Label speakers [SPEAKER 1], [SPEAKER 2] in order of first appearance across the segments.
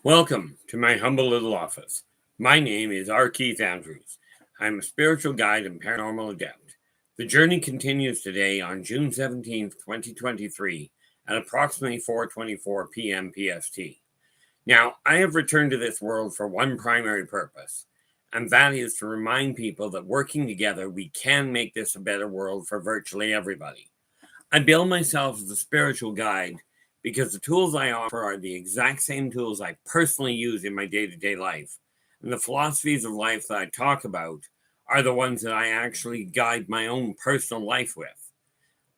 [SPEAKER 1] Welcome to my humble little office. My name is R. Keith Andrews. I'm a spiritual guide and paranormal adept. The journey continues today on June 17th, 2023 at approximately 4:24 p.m. PST. Now, I have returned to this world for one primary purpose, and that is to remind people that working together, we can make this a better world for virtually everybody. I bill myself as a spiritual guide because the tools I offer are the exact same tools I personally use in my day-to-day life. And the philosophies of life that I talk about are the ones that I actually guide my own personal life with.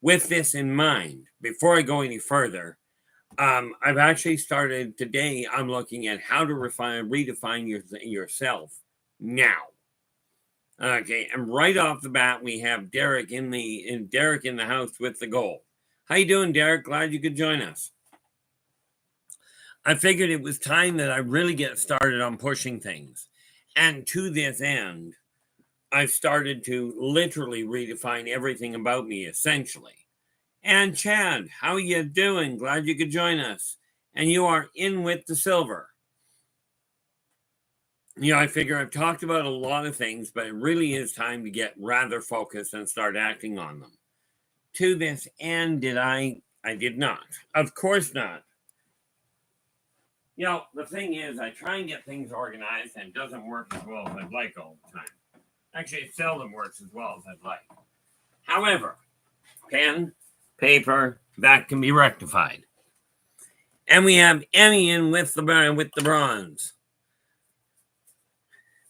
[SPEAKER 1] With this in mind, before I go any further, I've actually started today. I'm looking at how to redefine yourself now. Okay, and right off the bat, we have Derek in the house with the goal. How you doing, Derek? Glad you could join us. I figured it was time that I really get started on pushing things, and to this end, I've started to literally redefine everything about me, essentially. And Chad, how you doing? Glad you could join us. And you are in with the silver. I figure I've talked about a lot of things, but it really is time to get rather focused and start acting on them. To this end, I did not. Of course not. The thing is, I try and get things organized and it doesn't work as well as I'd like all the time. Actually, it seldom works as well as I'd like. However, pen, paper, that can be rectified. And we have Emmy in with the bronze.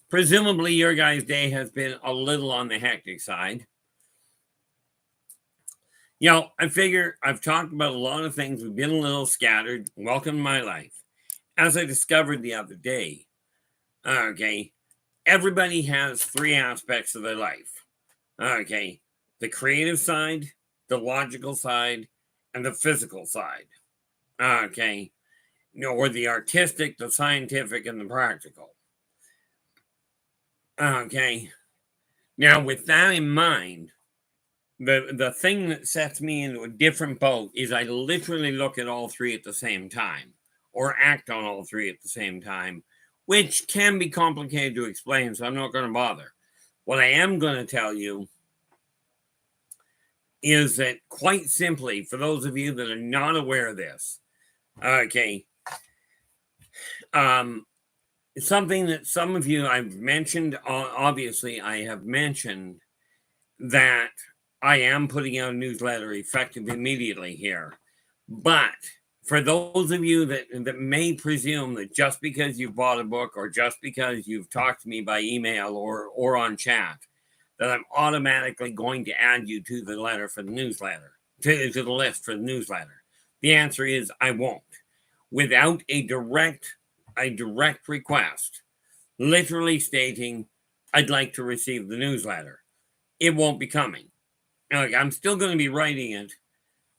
[SPEAKER 1] Presumably, your guys' day has been a little on the hectic side. I figure I've talked about a lot of things. We've been a little scattered. Welcome to my life. As I discovered the other day, everybody has three aspects of their life. The creative side, the logical side, and the physical side. Or the artistic, the scientific, and the practical. Now, with that in mind, the thing that sets me into a different boat is I literally look at all three at the same time, or act on all three at the same time, which can be complicated to explain, so I'm not going to bother. What I am going to tell you is that, quite simply, for those of you that are not aware of this, something that some of you I've mentioned, obviously, I have mentioned that I am putting out a newsletter effective immediately here. But for those of you that may presume that just because you've bought a book or just because you've talked to me by email or on chat, that I'm automatically going to add you to the letter for the newsletter, to the list for the newsletter. The answer is I won't. Without a direct request, literally stating I'd like to receive the newsletter, it won't be coming. I'm still going to be writing it,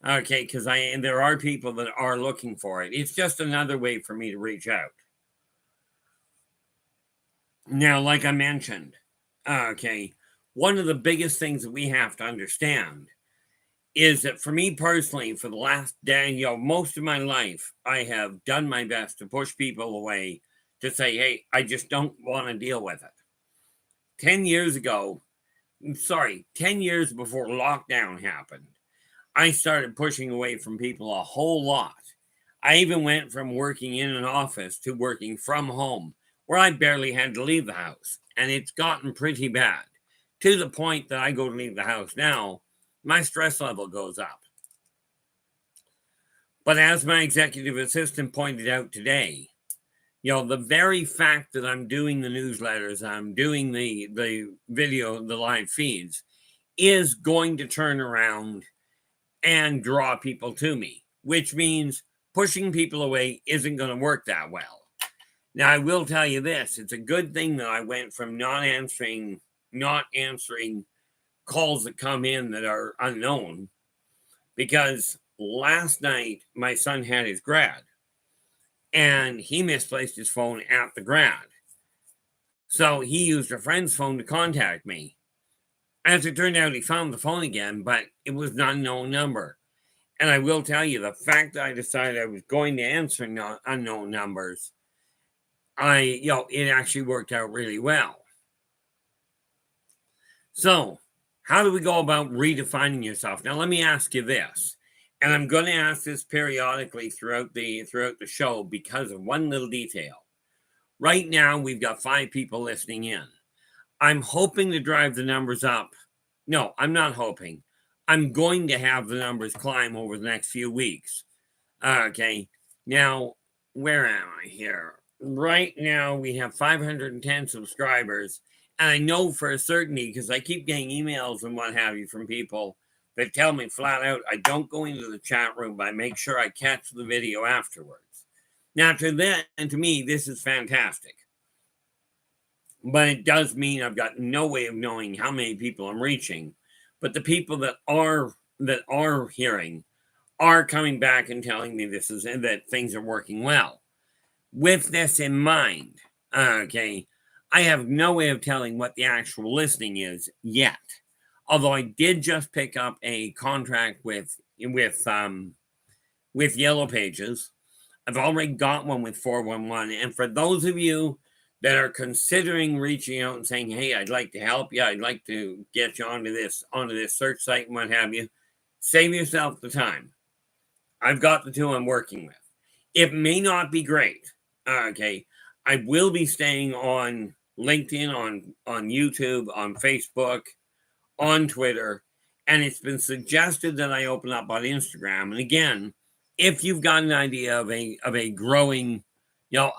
[SPEAKER 1] because there are people that are looking for it. It's just another way for me to reach out. Now, like I mentioned, one of the biggest things that we have to understand is that for me personally, for the last day, most of my life, I have done my best to push people away, to say, hey, I just don't want to deal with it. 10 years before lockdown happened, I started pushing away from people a whole lot. I even went from working in an office to working from home, where I barely had to leave the house. And it's gotten pretty bad, to the point that I go to leave the house now, my stress level goes up. But as my executive assistant pointed out today, the very fact that I'm doing the newsletters, I'm doing the video, the live feeds, is going to turn around and draw people to me, which means pushing people away isn't going to work that well. Now, I will tell you this, it's a good thing that I went from not answering calls that come in that are unknown, because last night my son had his grad and he misplaced his phone at the grad. So he used a friend's phone to contact me. As it turned out, he found the phone again, but it was an unknown number. And I will tell you, the fact that I decided I was going to answer unknown numbers it actually worked out really well. So, how do we go about redefining yourself? Now, let me ask you this, and I'm going to ask this periodically throughout the show because of one little detail. Right now, we've got 5 people listening in. I'm hoping to drive the numbers up. No, I'm not hoping. I'm going to have the numbers climb over the next few weeks. Okay. Now, where am I here? Right now, we have 510 subscribers. And I know for a certainty, because I keep getting emails and what have you from people that tell me flat out, I don't go into the chat room, but I make sure I catch the video afterwards. Now, to me, this is fantastic. But it does mean I've got no way of knowing how many people I'm reaching. But the people that are hearing are coming back and telling me that things are working well. With this in mind, okay, I have no way of telling what the actual listening is yet. Although I did just pick up a contract with Yellow Pages. I've already got one with 411. And for those of you that are considering reaching out and saying, hey, I'd like to help you, I'd like to get you onto this search site and what have you, save yourself the time. I've got the 2 I'm working with. It may not be great. Okay. I will be staying on LinkedIn, on YouTube, on Facebook, on Twitter, and it's been suggested that I open up on Instagram. And again, if you've got an idea of a growing,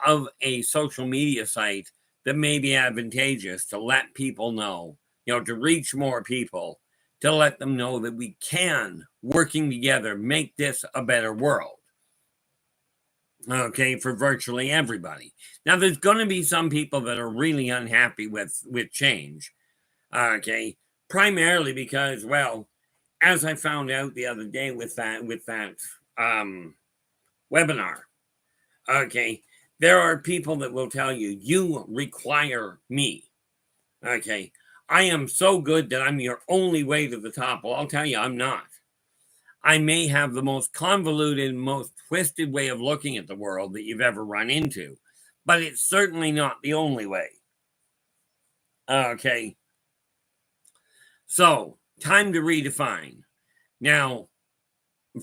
[SPEAKER 1] of a social media site that may be advantageous to let people know, to reach more people, to let them know that we can, working together, make this a better world. Okay, for virtually everybody. Now, there's going to be some people that are really unhappy with change. Okay, primarily because, well, as I found out the other day with that webinar, okay, there are people that will tell you, you require me. Okay, I am so good that I'm your only way to the top. Well, I'll tell you, I'm not. I may have the most convoluted, most twisted way of looking at the world that you've ever run into, but it's certainly not the only way. Okay. So, time to redefine. Now,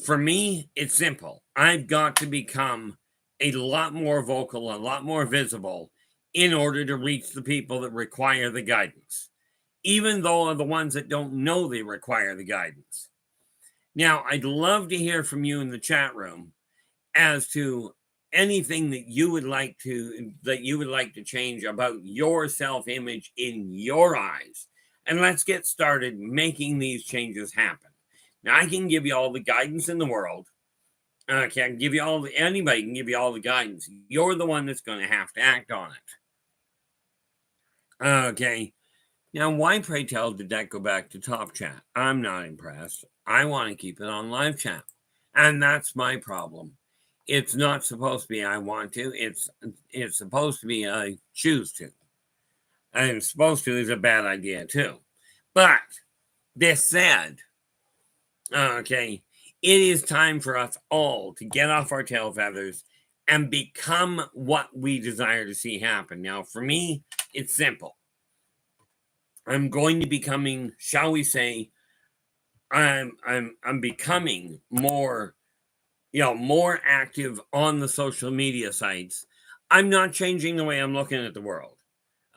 [SPEAKER 1] for me, it's simple. I've got to become a lot more vocal, a lot more visible in order to reach the people that require the guidance, even though the ones that don't know they require the guidance. Now, I'd love to hear from you in the chat room as to anything that you would like to change about your self-image in your eyes. And let's get started making these changes happen. Now, I can give you all the guidance in the world. Okay, I can give you anybody can give you all the guidance. You're the one that's going to have to act on it. Okay. Now, why, pray tell, did that go back to top chat? I'm not impressed. I want to keep it on live chat. And that's my problem. It's not supposed to be I want to. It's supposed to be I choose to. And supposed to is a bad idea too. But this said, okay, it is time for us all to get off our tail feathers and become what we desire to see happen. Now, for me, it's simple. I'm going to becoming, shall we say, I'm becoming more, more active on the social media sites. I'm not changing the way I'm looking at the world.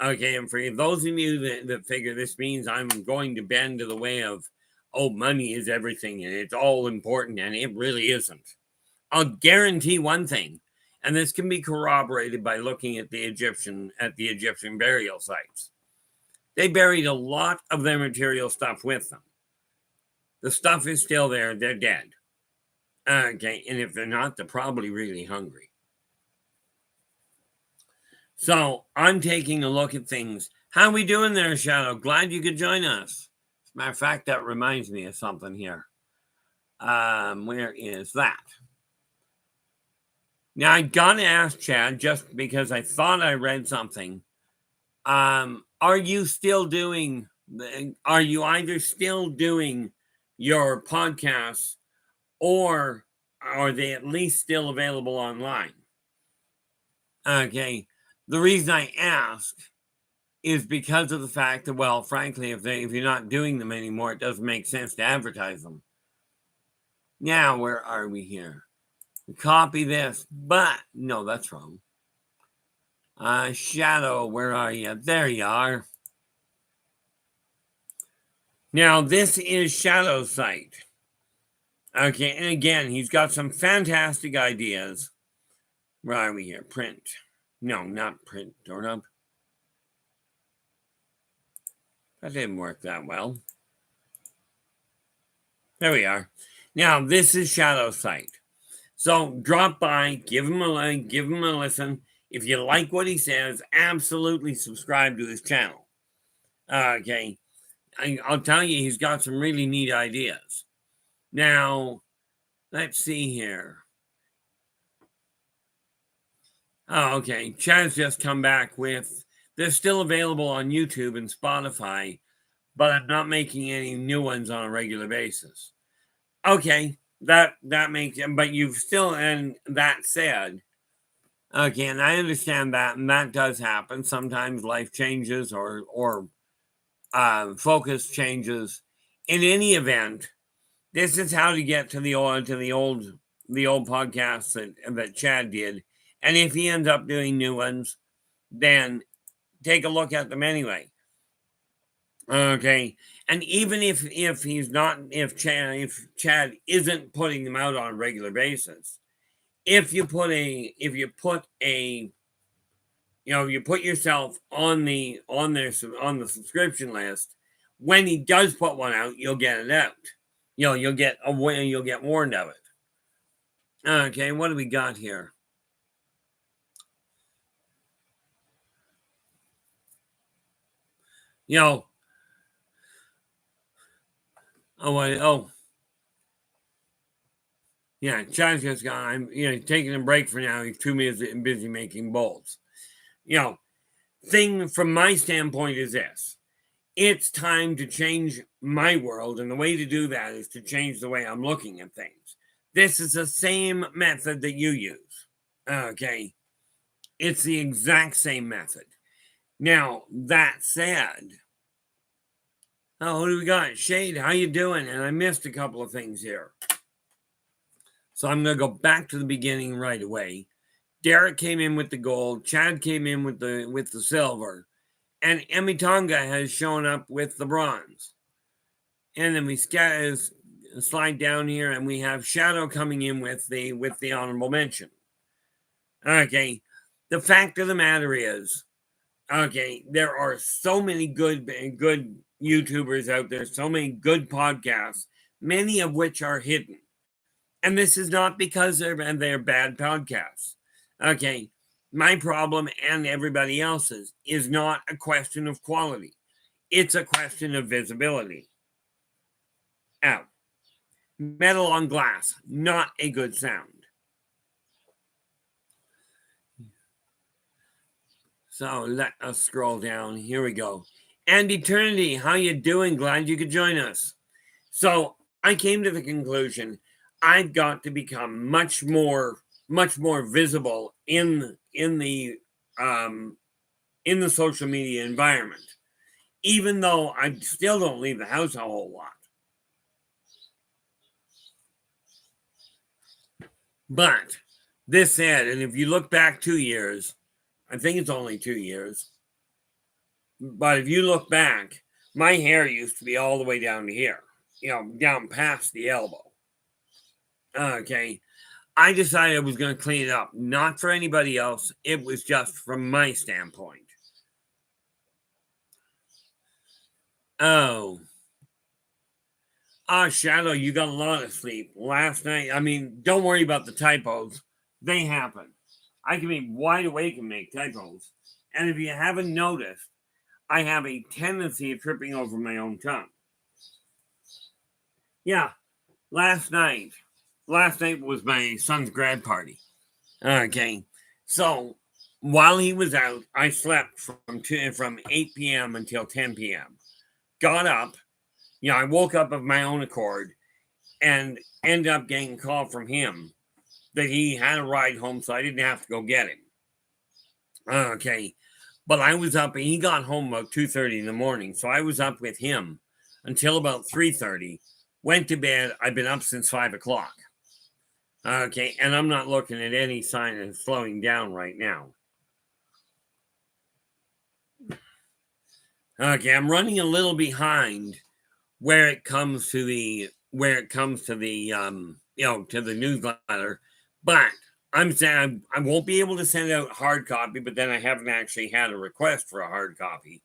[SPEAKER 1] Okay, and for those of you that figure this means I'm going to bend to the way of, oh, money is everything and it's all important, and it really isn't. I'll guarantee one thing, and this can be corroborated by looking at the Egyptian burial sites. They buried a lot of their material stuff with them. The stuff is still there. They're dead. Okay, and if they're not, they're probably really hungry. So I'm taking a look at things. How we doing there, Shadow? Glad you could join us. As a matter of fact, that reminds me of something here. Where is that? Now, I got to ask Chad, just because I thought I read something. Are you either still doing your podcasts, or are they at least still available online? Okay. The reason I ask is because of the fact that, well, frankly, if you're not doing them anymore, it doesn't make sense to advertise them. Now, where are we here? Copy this, but no, that's wrong. Shadow, where are you? There you are. Now, this is Shadow's site. Okay, and again, he's got some fantastic ideas. Where are we here? Print. No, not print. Doorknob. That didn't work that well. There we are. Now, this is Shadow's site. So drop by, give him a listen. If you like what he says, absolutely subscribe to his channel. Okay. I'll tell you, he's got some really neat ideas. Now, let's see here. Oh, okay. Chad's just come back with, they're still available on YouTube and Spotify, but I'm not making any new ones on a regular basis. Okay, that makes, but you've still, and that said, again, I understand that, and that does happen. Sometimes life changes or focus changes. In any event, this is how to get to the old podcasts that Chad did. And if he ends up doing new ones, then take a look at them anyway. Okay. And even if Chad isn't putting them out on a regular basis, if you put yourself on the subscription list, when he does put one out, you'll get it out. You'll get warned of it. Okay, what do we got here? Yeah, Chad's just gone. I'm taking a break for now. He's too busy making bolts. Thing from my standpoint is this. It's time to change my world, and the way to do that is to change the way I'm looking at things. This is the same method that you use. Okay. It's the exact same method. Now, that said, who do we got? Shade, how you doing? And I missed a couple of things here. So I'm going to go back to the beginning right away. Derek came in with the gold. Chad came in with the silver. And Emitonga has shown up with the bronze. And then we slide down here, and we have Shadow coming in with the honorable mention. Okay. The fact of the matter is, okay, there are so many good YouTubers out there, so many good podcasts, many of which are hidden. And this is not because they're bad podcasts. Okay. My problem and everybody else's is not a question of quality. It's a question of visibility. Out. Metal on glass, not a good sound. So let us scroll down. Here we go. And Eternity, how you doing? Glad you could join us. So I came to the conclusion I've got to become much more visible in the social media environment, even though I still don't leave the house a whole lot. But this said, and if you look back 2 years, I think it's only 2 years, but if you look back, my hair used to be all the way down to here, down past the elbow. Okay. I decided I was going to clean it up, not for anybody else. It was just from my standpoint. Oh, Shadow, you got a lot of sleep last night. I mean, don't worry about the typos. They happen. I can be wide awake and make typos. And if you haven't noticed, I have a tendency of tripping over my own tongue. Yeah, last night was my son's grad party. Okay, so while he was out, I slept from 8 p.m. until 10 p.m. Got up, I woke up of my own accord, and ended up getting a call from him that he had a ride home, so I didn't have to go get him. Okay. But I was up, and he got home about 2:30 in the morning. So I was up with him until about 3:30. Went to bed. I've been up since 5 o'clock. Okay. And I'm not looking at any sign of slowing down right now. Okay. I'm running a little behind where it comes to the to the newsletter, but I'm saying I won't be able to send out hard copy, but then I haven't actually had a request for a hard copy.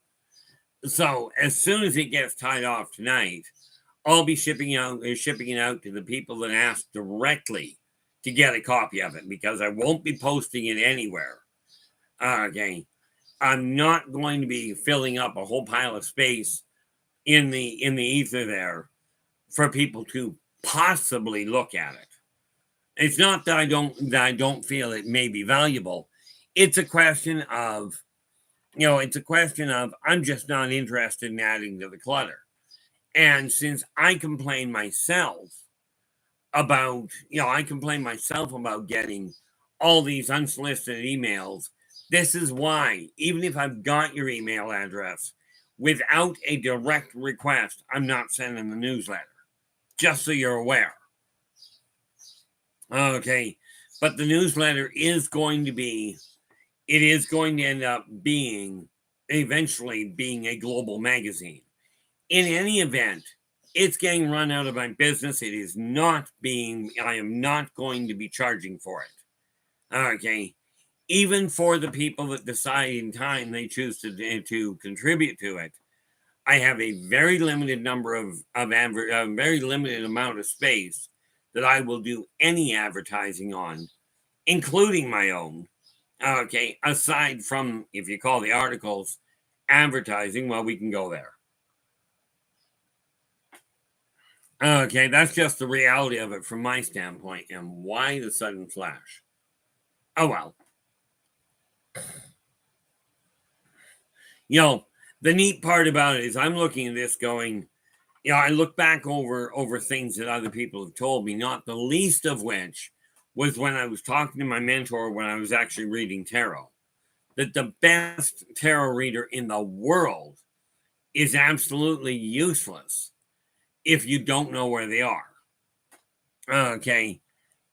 [SPEAKER 1] So as soon as it gets tied off tonight, I'll be shipping it out to the people that ask directly to get a copy of it, because I won't be posting it anywhere. Okay. I'm not going to be filling up a whole pile of space in the ether there for people to possibly look at it. It's not that I don't feel it may be valuable. It's a question of I'm just not interested in adding to the clutter. And since I complain myself about getting all these unsolicited emails, this is why, even if I've got your email address, without a direct request, I'm not sending the newsletter. Just so you're aware. Okay. But the newsletter is going to end up eventually being a global magazine. In any event, it's getting run out of my business. I am not going to be charging for it. Okay. Even for the people that decide in time they choose to contribute to it, I have a very limited very limited amount of space that I will do any advertising on, including my own. Okay, aside from, if you call the articles advertising, well, we can go there. Okay, that's just the reality of it from my standpoint. And why the sudden flash? Oh well. The neat part about it is I'm looking at this going, I look back over things that other people have told me, not the least of which was when I was talking to my mentor when I was actually reading tarot, that the best tarot reader in the world is absolutely useless if you don't know where they are. Okay.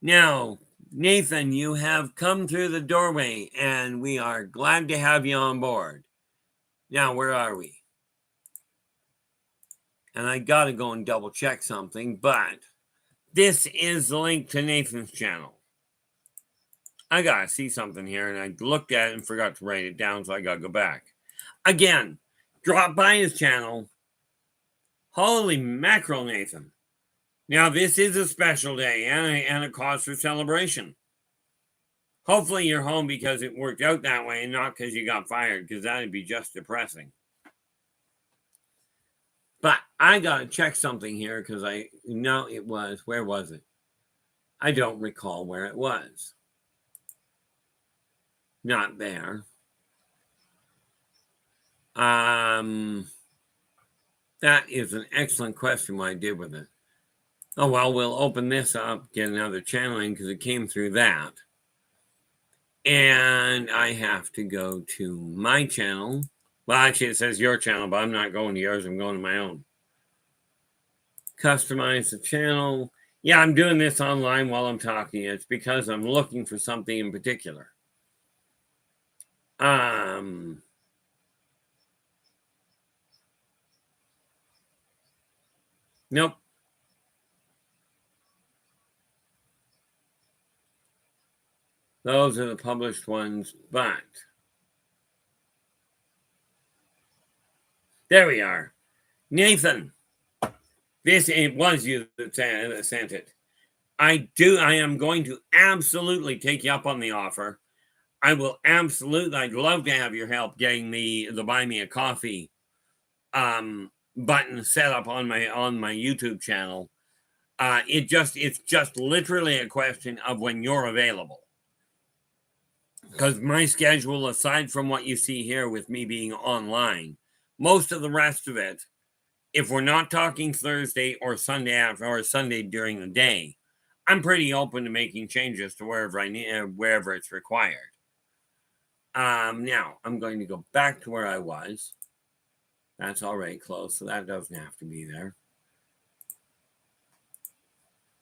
[SPEAKER 1] Now, Nathan, you have come through the doorway, and we are glad to have you on board. Now, where are we? And I got to go and double check something, but this is the link to Nathan's channel. I got to see something here, and I looked at it and forgot to write it down, so I got to go back. Again, drop by his channel. Holy mackerel, Nathan. Now, this is a special day and a cause for celebration. Hopefully, you're home because it worked out that way and not because you got fired, because that would be just depressing. But I got to check something here because I know it was. Where was it? I don't recall where it was. Not there. That is an excellent question what I did with it. Oh, well, we'll open this up, get another channeling because it came through that. And I have to go to my channel. Well, actually, it says your channel, but I'm not going to yours. I'm going to my own. Customize the channel. Yeah, I'm doing this online while I'm talking. It's because I'm looking for something in particular. Nope. Those are the published ones, but there we are. Nathan, it was you that sent it. I am going to absolutely take you up on the offer. I'd love to have your help getting the buy me a coffee button set up on my YouTube channel. It's just literally a question of when you're available. Because my schedule, aside from what you see here with me being online, most of the rest of it, if we're not talking Thursday or Sunday during the day, I'm pretty open to making changes to wherever it's required. Now, I'm going to go back to where I was. That's already closed, so that doesn't have to be there.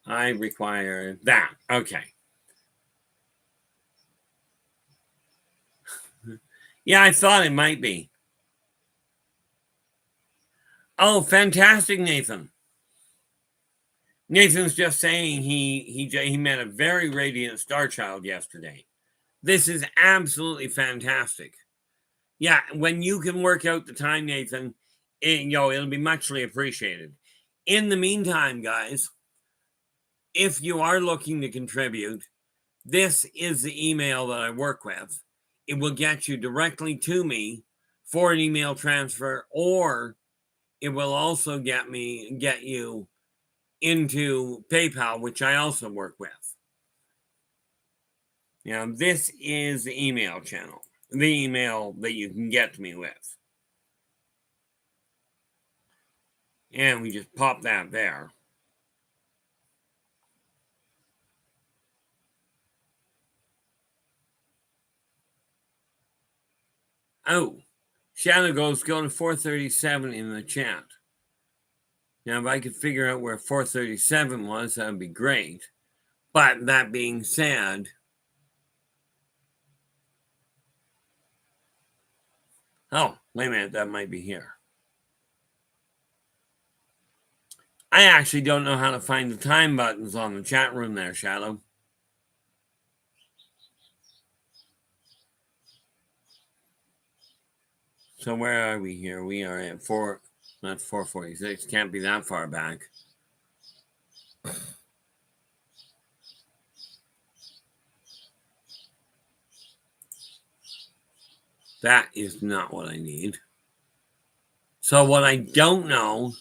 [SPEAKER 1] I require that. Okay. Yeah, I thought it might be. Oh, fantastic, Nathan. Nathan's just saying he met a very radiant star child yesterday. This is absolutely fantastic. Yeah, when you can work out the time, Nathan, it'll be muchly appreciated. In the meantime, guys, if you are looking to contribute, this is the email that I work with. It will get you directly to me for an email transfer, or it will also get you into PayPal, which I also work with. Now, this is the email channel, the email that you can get to me with. And we just pop that there. Oh, Shadow goes, go to 437 in the chat. Now, if I could figure out where 437 was, that would be great. But that being said, oh, wait a minute, that might be here. I actually don't know how to find the time buttons on the chat room there, Shadow. So where are we here? We are at 446. Can't be that far back. That is not what I need. So what I don't know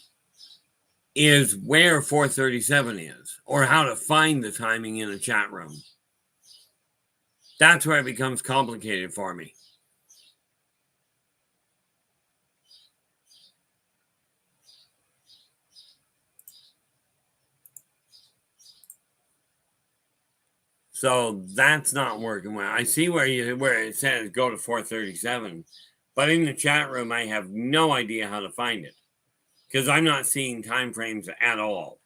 [SPEAKER 1] is where 437 is, or how to find the timing in a chat room. That's where it becomes complicated for me. So that's not working well. I see where it says go to 437, but in the chat room I have no idea how to find it because I'm not seeing time frames at all.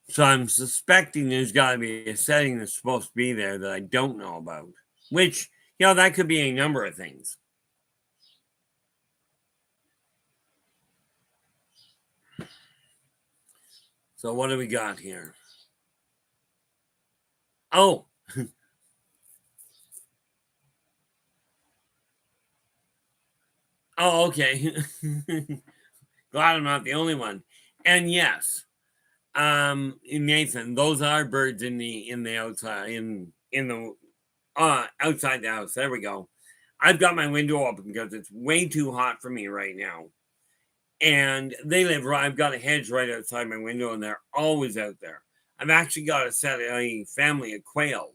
[SPEAKER 1] So I'm suspecting there's got to be a setting that's supposed to be there that I don't know about, which, that could be a number of things. So what do we got here? Oh. Oh, okay. Glad I'm not the only one. And yes, Nathan, those are birds in the outside in the outside the house. There we go. I've got my window open because it's way too hot for me right now. And they live right. I've got a hedge right outside my window, and they're always out there. I've actually got a family of quail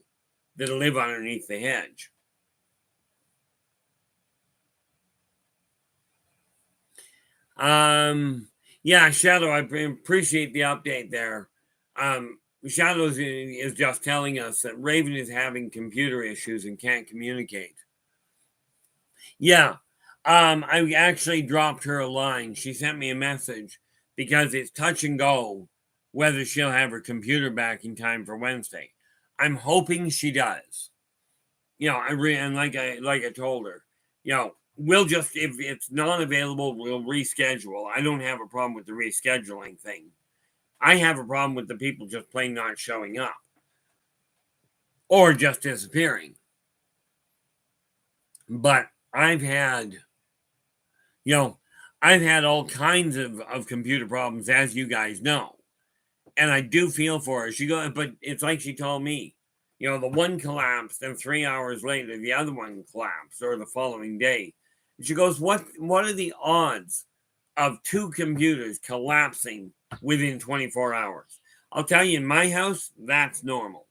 [SPEAKER 1] that live underneath the hedge. Yeah, Shadow, I appreciate the update there. Shadow is just telling us that Raven is having computer issues and can't communicate. Yeah, I actually dropped her a line. She sent me a message because it's touch and go whether she'll have her computer back in time for Wednesday. I'm hoping she does. And like I told her, we'll just, if it's not available, we'll reschedule. I don't have a problem with the rescheduling thing. I have a problem with the people just plain not showing up or just disappearing. But I've had all kinds of computer problems, as you guys know. And I do feel for her. But it's like she told me, the one collapsed, and 3 hours later, the other one collapsed, or the following day. And she goes, what are the odds of two computers collapsing within 24 hours? I'll tell you, in my house, that's normal.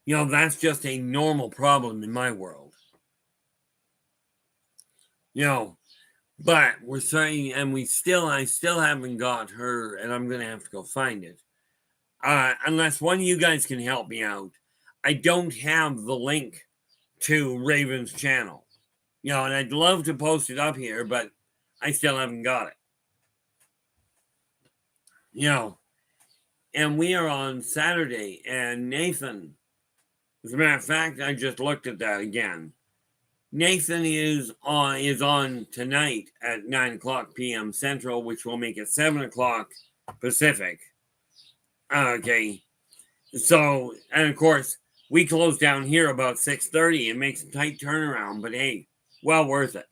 [SPEAKER 1] That's just a normal problem in my world. But we're saying, and I still haven't got her, and I'm going to have to go find it. unless one of you guys can help me out, I don't have the link to Raven's channel. And I'd love to post it up here, but I still haven't got it. And we are on Saturday, and Nathan, as a matter of fact, I just looked at that again. Nathan is on tonight at 9:00 p.m. Central, which will make it 7:00 Pacific. Okay. So, and of course, we close down here about 6:30. It makes a tight turnaround, but hey, well worth it.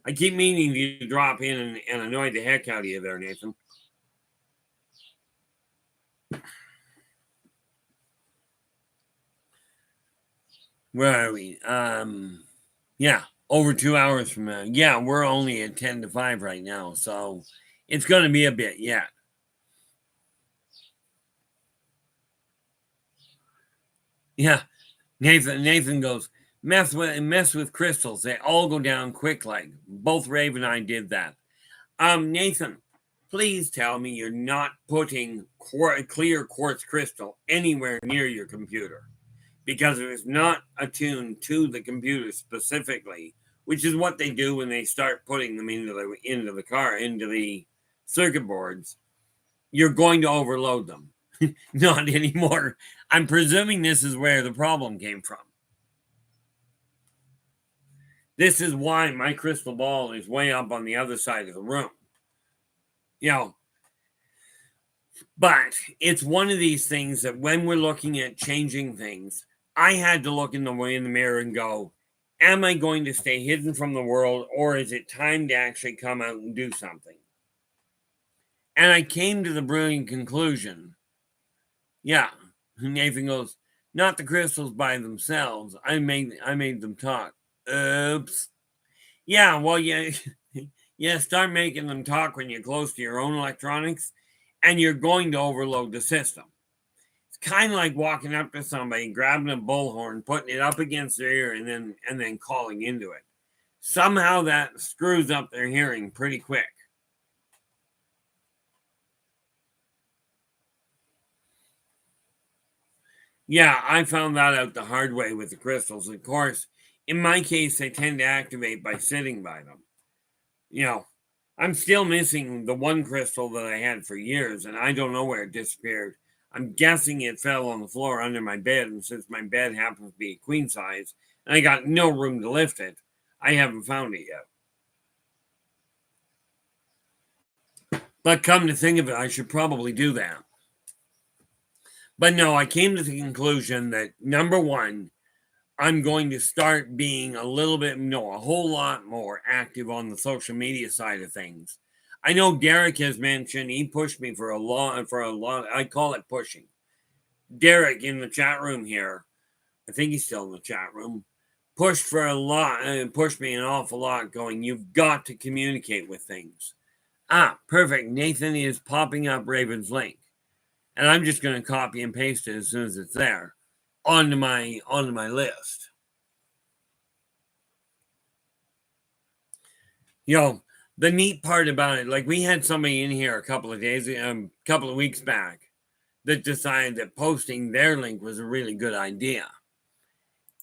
[SPEAKER 1] I keep meaning to drop in and annoy the heck out of you there, Nathan. Where are we? Yeah, over 2 hours from now. Yeah, we're only at 10 to 5 right now, so it's going to be a bit yet. Yeah, Nathan goes, mess with crystals. They all go down quick like. Both Rave and I did that. Nathan, please tell me you're not putting clear quartz crystal anywhere near your computer, because if it's not attuned to the computer specifically, which is what they do when they start putting them into the circuit boards, you're going to overload them. Not anymore. I'm presuming this is where the problem came from. This is why my crystal ball is way up on the other side of the room. But it's one of these things that when we're looking at changing things, I had to look in the mirror and go, am I going to stay hidden from the world, or is it time to actually come out and do something? And I came to the brilliant conclusion. Yeah, Nathan goes, not the crystals by themselves. I made them talk. Oops. Yeah, well, yeah, start making them talk when you're close to your own electronics, and you're going to overload the system. It's kind of like walking up to somebody, grabbing a bullhorn, putting it up against their ear, and then calling into it. Somehow that screws up their hearing pretty quick. Yeah, I found that out the hard way with the crystals. Of course, in my case, they tend to activate by sitting by them. I'm still missing the one crystal that I had for years, and I don't know where it disappeared. I'm guessing it fell on the floor under my bed, and since my bed happens to be a queen size, and I got no room to lift it, I haven't found it yet. But come to think of it, I should probably do that. But no, I came to the conclusion that, number one, I'm going to start being a whole lot more active on the social media side of things. I know Derek has mentioned, he pushed me for a lot, I call it pushing. Derek in the chat room here, I think he's still in the chat room, pushed me an awful lot, going, you've got to communicate with things. Perfect. Nathan is popping up Raven's link. And I'm just going to copy and paste it as soon as it's there onto my list. The neat part about it, like we had somebody in here a couple of weeks back that decided that posting their link was a really good idea.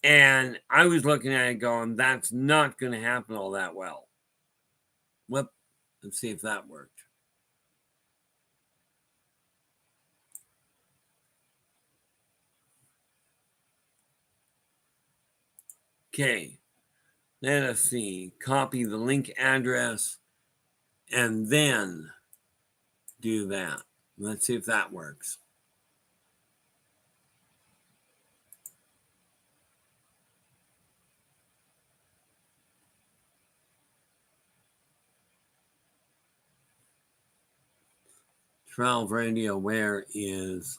[SPEAKER 1] And I was looking at it going, that's not going to happen all that well. Let's see if that worked. Okay, let us see. Copy the link address and then do that. Let's see if that works. Travel Radio, where is...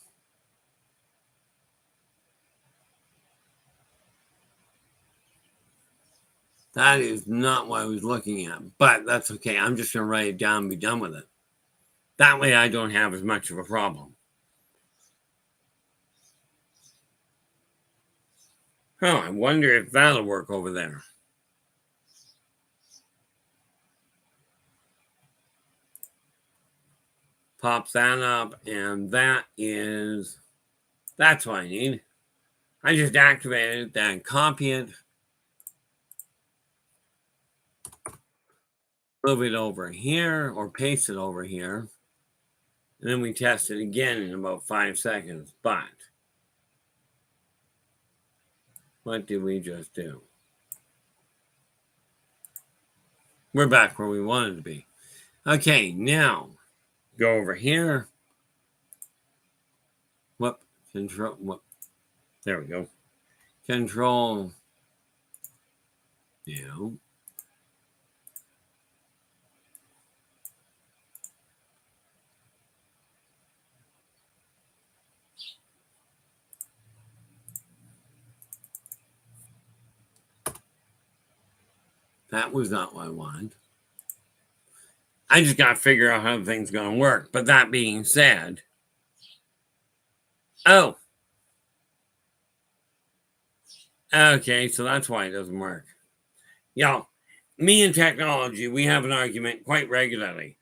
[SPEAKER 1] That is not what I was looking at, but that's okay. I'm just going to write it down and be done with it. That way I don't have as much of a problem. Oh, I wonder if that'll work over there. Pop that up, and that's what I need. I just activated it, then copy it, move it over here, or paste it over here, and then we test it again in about 5 seconds. But what did we just do? We're back where we wanted to be. Okay, now go over here. Whoop, control, whoop. There we go. Control, yeah. That was not what I wanted. I just got to figure out how the thing's going to work. But that being said, oh, okay, so that's why it doesn't work. Y'all, me and technology, we have an argument quite regularly.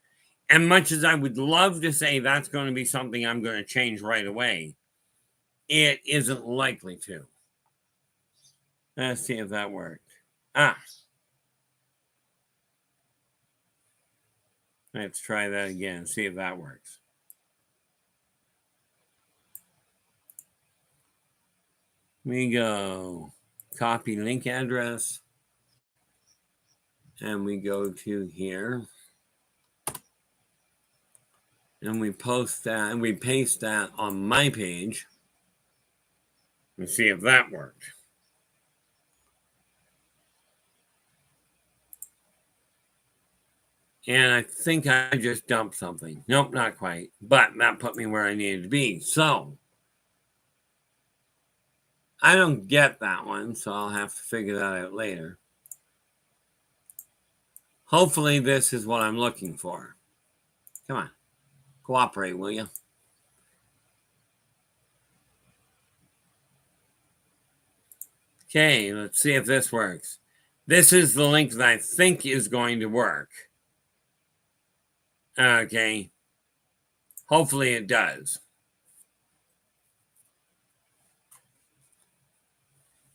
[SPEAKER 1] And much as I would love to say that's going to be something I'm going to change right away, it isn't likely to. Let's see if that worked. Let's try that again, see if that works. We go copy link address, and we go to here, and we post that, and we paste that on my page, and see if that worked. And I think I just dumped something. Nope, not quite. But that put me where I needed to be. So I don't get that one, so I'll have to figure that out later. Hopefully this is what I'm looking for. Come on. Cooperate, will you? Okay, let's see if this works. This is the link that I think is going to work. Okay. Hopefully it does.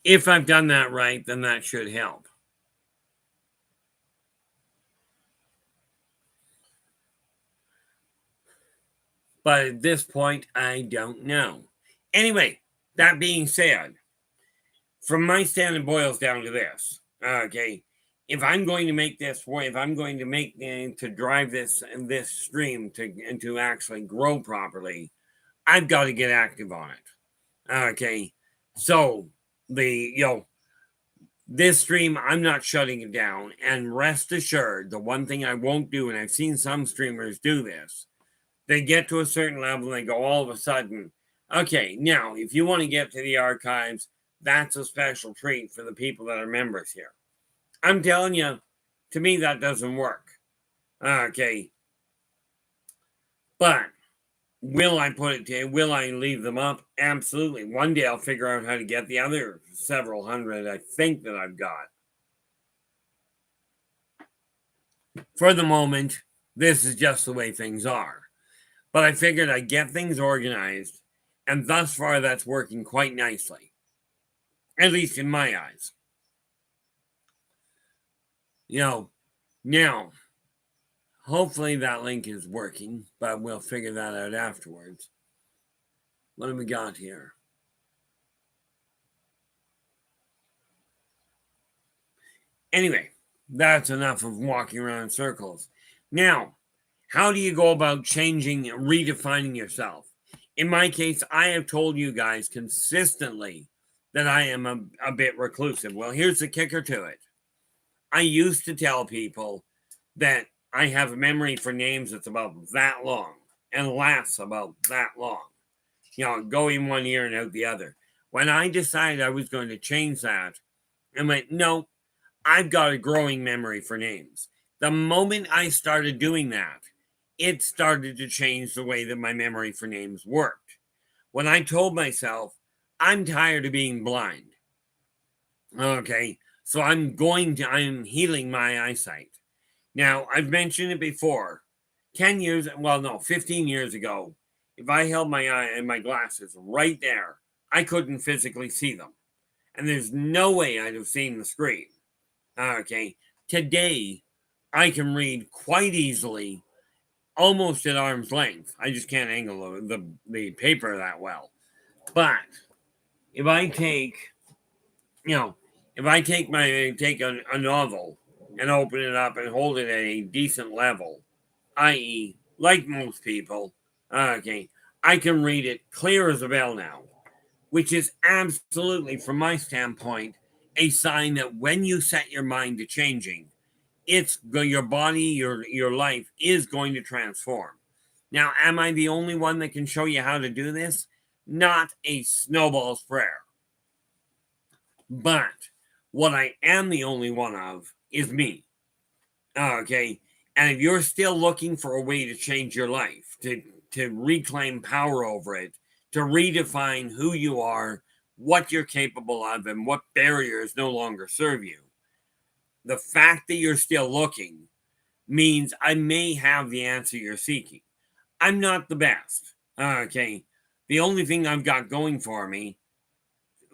[SPEAKER 1] If I've done that right, then that should help. But at this point, I don't know. Anyway, that being said, from my stand, it boils down to this. Okay. If I'm going to make this, if I'm going to make to drive this stream to actually grow properly, I've got to get active on it. Okay, so this stream, I'm not shutting it down, and rest assured, the one thing I won't do, and I've seen some streamers do this, they get to a certain level and they go all of a sudden, okay, now if you want to get to the archives, that's a special treat for the people that are members here. I'm telling you, to me, that doesn't work. Okay. But will I will I leave them up? Absolutely. One day I'll figure out how to get the other several hundred I think that I've got. For the moment, this is just the way things are. But I figured I'd get things organized, and thus far that's working quite nicely. At least in my eyes. Now, hopefully that link is working, but we'll figure that out afterwards. What have we got here? Anyway, that's enough of walking around in circles. Now, how do you go about redefining yourself? In my case, I have told you guys consistently that I am a bit reclusive. Well, here's the kicker to it. I used to tell people that I have a memory for names that's about that long and lasts about that long. Go in one ear and out the other. When I decided I was going to change that, I went, no, I've got a growing memory for names. The moment I started doing that, it started to change the way that my memory for names worked. When I told myself, I'm tired of being blind. Okay, so I'm healing my eyesight. Now, I've mentioned it before. 15 years ago, if I held my eye and my glasses right there, I couldn't physically see them. And there's no way I'd have seen the screen. Okay. Today, I can read quite easily, almost at arm's length. I just can't angle the paper that well. But if I take, if I take a novel and open it up and hold it at a decent level, i.e., like most people, okay, I can read it clear as a bell now, which is absolutely, from my standpoint, a sign that when you set your mind to changing, your body, your life is going to transform. Now, am I the only one that can show you how to do this? Not a snowball's prayer. But what I am the only one of is me. Okay. And if you're still looking for a way to change your life, to reclaim power over it, to redefine who you are, what you're capable of, and what barriers no longer serve you, the fact that you're still looking means I may have the answer you're seeking. I'm not the best. Okay. The only thing I've got going for me,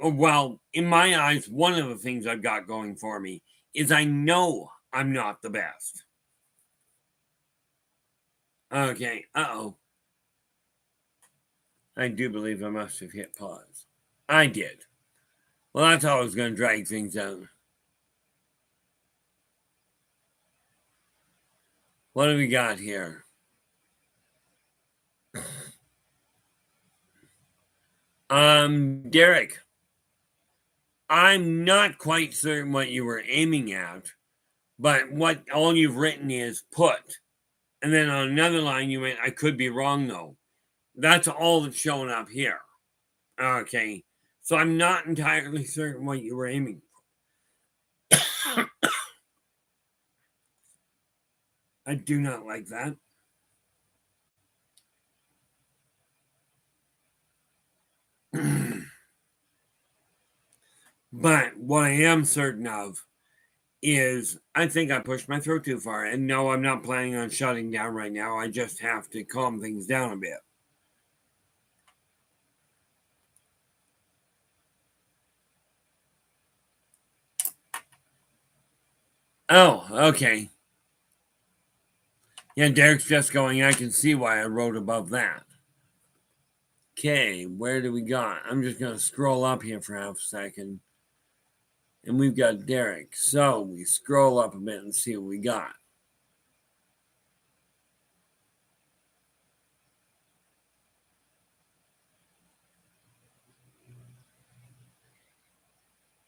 [SPEAKER 1] well, in my eyes, one of the things I've got going for me is I know I'm not the best. Okay. Uh-oh. I do believe I must have hit pause. I did. Well, that's how I was going to drag things out. What do we got here? Derek, I'm not quite certain what you were aiming at, but what all you've written is put. And then on another line, you went, I could be wrong, though. That's all that's showing up here. Okay. So I'm not entirely certain what you were aiming for. I do not like that. But what I am certain of is I think I pushed my throat too far. And no, I'm not planning on shutting down right now. I just have to calm things down a bit. Oh, okay. Yeah, Derek's just going, I can see why I wrote above that. Okay, where do we got? I'm just going to scroll up here for half a second. And we've got Derek. So we scroll up a bit and see what we got.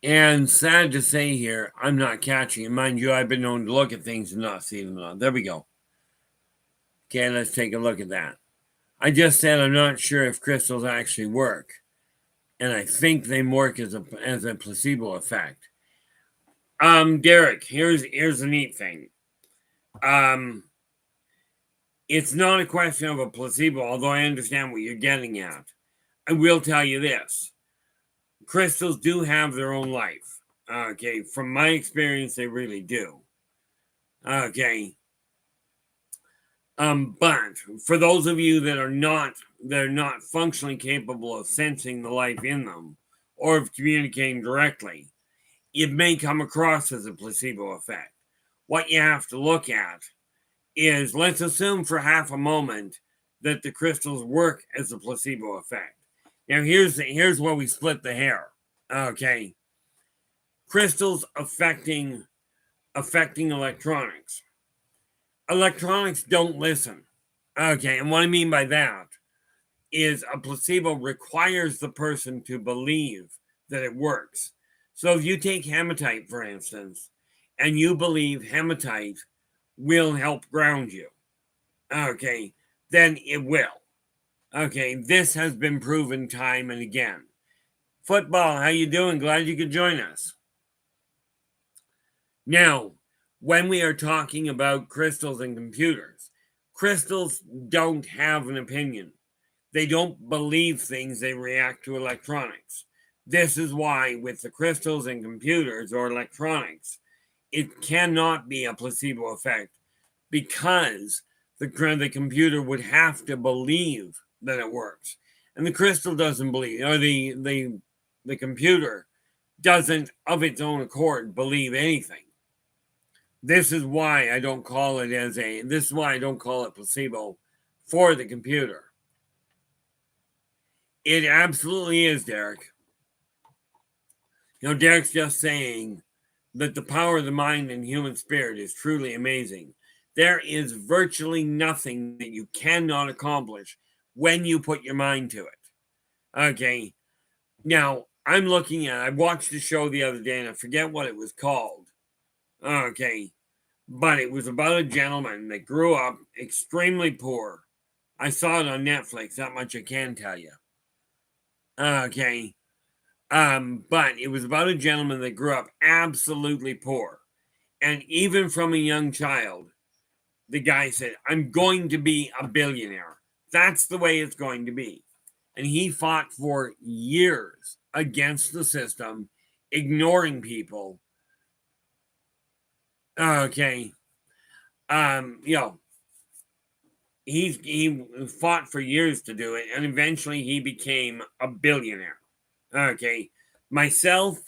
[SPEAKER 1] And sad to say here, I'm not catching it. Mind you, I've been known to look at things and not see them. There we go. Okay, let's take a look at that. I just said I'm not sure if crystals actually work. And I think they work as a placebo effect. Derek, here's the neat thing. It's not a question of a placebo, although I understand what you're getting at. I will tell you this. Crystals do have their own life. Okay, from my experience, they really do. Okay. But for those of you that are not functionally capable of sensing the life in them or of communicating directly, it may come across as a placebo effect. What you have to look at is, let's assume for half a moment that the crystals work as a placebo effect. Now here's where we split the hair. Okay. Crystals affecting electronics. Electronics don't listen. Okay, and what I mean by that is a placebo requires the person to believe that it works. So if you take hematite, for instance, and you believe hematite will help ground you, okay, then it will. Okay, this has been proven time and again. Football, how you doing? Glad you could join us. Now, when we are talking about crystals and computers, crystals don't have an opinion. They don't believe things, they react to electronics. This is why, with the crystals and computers or electronics, it cannot be a placebo effect because the computer would have to believe that it works. And the crystal doesn't believe, or the computer doesn't of its own accord believe anything. This is why I don't call it this is why I don't call it placebo for the computer. It absolutely is, Derek. Derek's just saying that the power of the mind and human spirit is truly amazing. There is virtually nothing that you cannot accomplish when you put your mind to it. Okay. Now, I watched the show the other day and I forget what it was called. Okay. But it was about a gentleman that grew up extremely poor. I saw it on Netflix, that much I can tell you. Okay. But it was about a gentleman that grew up absolutely poor. And even from a young child, the guy said, I'm going to be a billionaire. That's the way it's going to be. And he fought for years against the system, ignoring people. Okay. He fought for years to do it, and eventually he became a billionaire. Okay. Myself,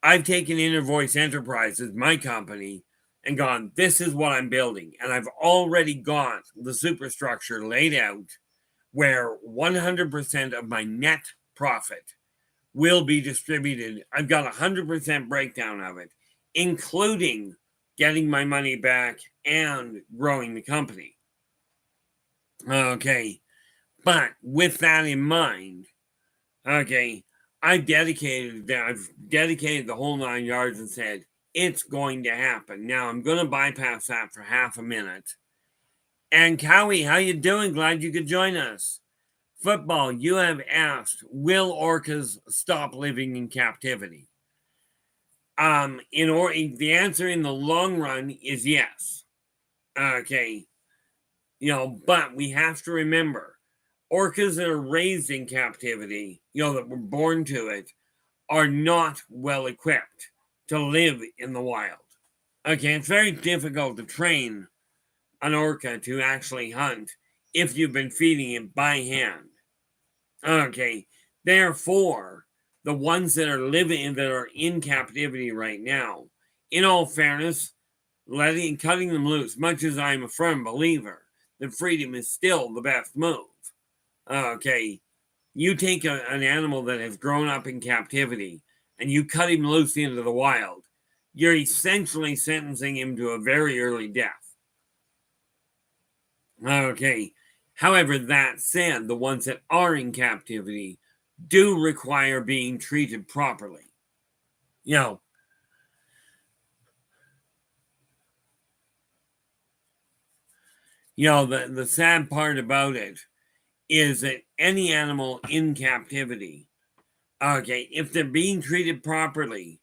[SPEAKER 1] I've taken Inner Voice Enterprises, my company, and gone, this is what I'm building. And I've already got the superstructure laid out where 100% of my net profit will be distributed. I've got 100% breakdown of it, including getting my money back and growing the company. Okay. But with that in mind, okay, I've dedicated the whole 9 yards and said, it's going to happen. Now I'm going to bypass that for half a minute. And Cowie, how you doing? Glad you could join us. Football, you have asked, will orcas stop living in captivity? The answer in the long run is yes. Okay. But we have to remember, orcas that are raised in captivity, that were born to it, are not well equipped to live in the wild. Okay, it's very difficult to train an orca to actually hunt if you've been feeding it by hand. Okay, therefore, the ones that are in captivity right now, in all fairness, cutting them loose, much as I'm a firm believer that freedom is still the best move. Okay, you take an animal that has grown up in captivity and you cut him loose into the wild, you're essentially sentencing him to a very early death. Okay. However, that said, the ones that are in captivity do require being treated properly. The sad part about it is that any animal in captivity, okay, if they're being treated properly,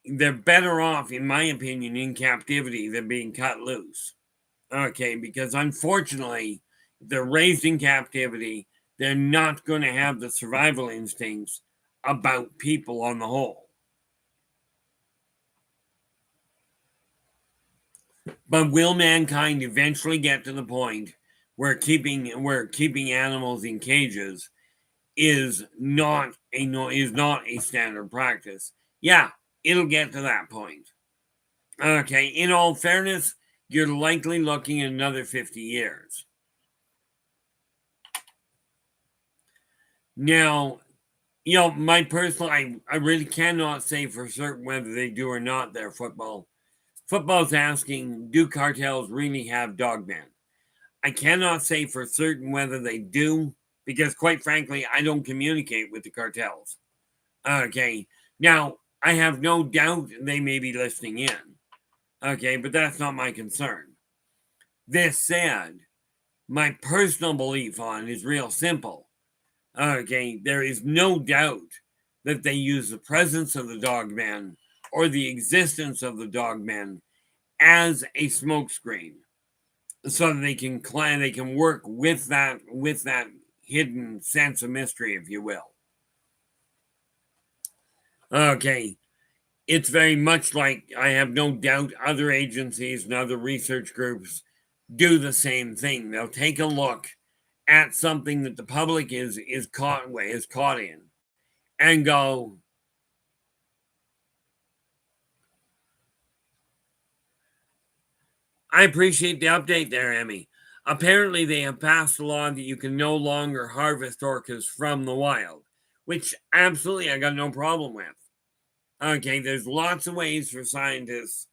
[SPEAKER 1] they're better off, in my opinion, in captivity than being cut loose. Okay, because unfortunately, if they're raised in captivity, they're not going to have the survival instincts about people on the whole. But will mankind eventually get to the point where keeping animals in cages is not a standard practice? Yeah, it'll get to that point. Okay, in all fairness, you're likely looking at another 50 years. Now, my personal, I really cannot say for certain whether they do or not their football. Football's asking, do cartels really have dogmen? I cannot say for certain whether they do, because quite frankly, I don't communicate with the cartels. Okay, now, I have no doubt they may be listening in. Okay, but that's not my concern. This said, my personal belief on it is real simple. Okay, there is no doubt that they use the presence of the dogmen or the existence of the dogmen as a smokescreen, so that they can work with that hidden sense of mystery, if you will. Okay, it's very much like I have no doubt other agencies and other research groups do the same thing. They'll take a look at something that the public is caught in and go, I appreciate the update there, Emmy. Apparently, they have passed a law that you can no longer harvest orcas from the wild, which absolutely I got no problem with. Okay, there's lots of ways for scientists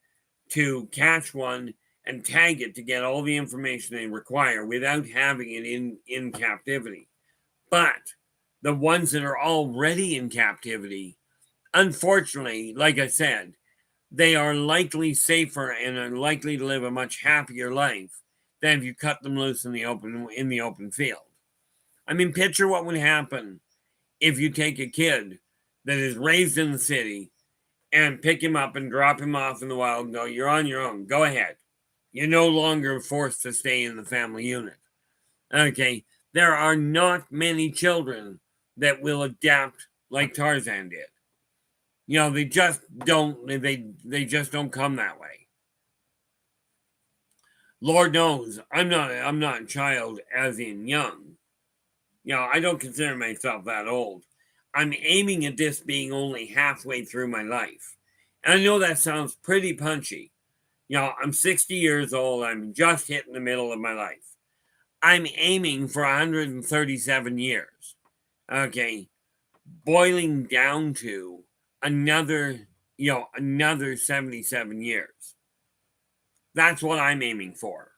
[SPEAKER 1] to catch one and tag it to get all the information they require without having it in captivity. But the ones that are already in captivity, unfortunately, like I said, they are likely safer and are likely to live a much happier life than if you cut them loose in the open field. I mean, picture what would happen if you take a kid that is raised in the city and pick him up and drop him off in the wild and go, you're on your own. Go ahead. You're no longer forced to stay in the family unit. Okay. There are not many children that will adapt like Tarzan did. You know, they just don't come that way. Lord knows I'm not a child as in young. You know, I don't consider myself that old. I'm aiming at this being only halfway through my life. And I know that sounds pretty punchy. You know, I'm 60 years old. I'm just hitting the middle of my life. I'm aiming for 137 years. Okay. Boiling down to another 77 years. That's what I'm aiming for.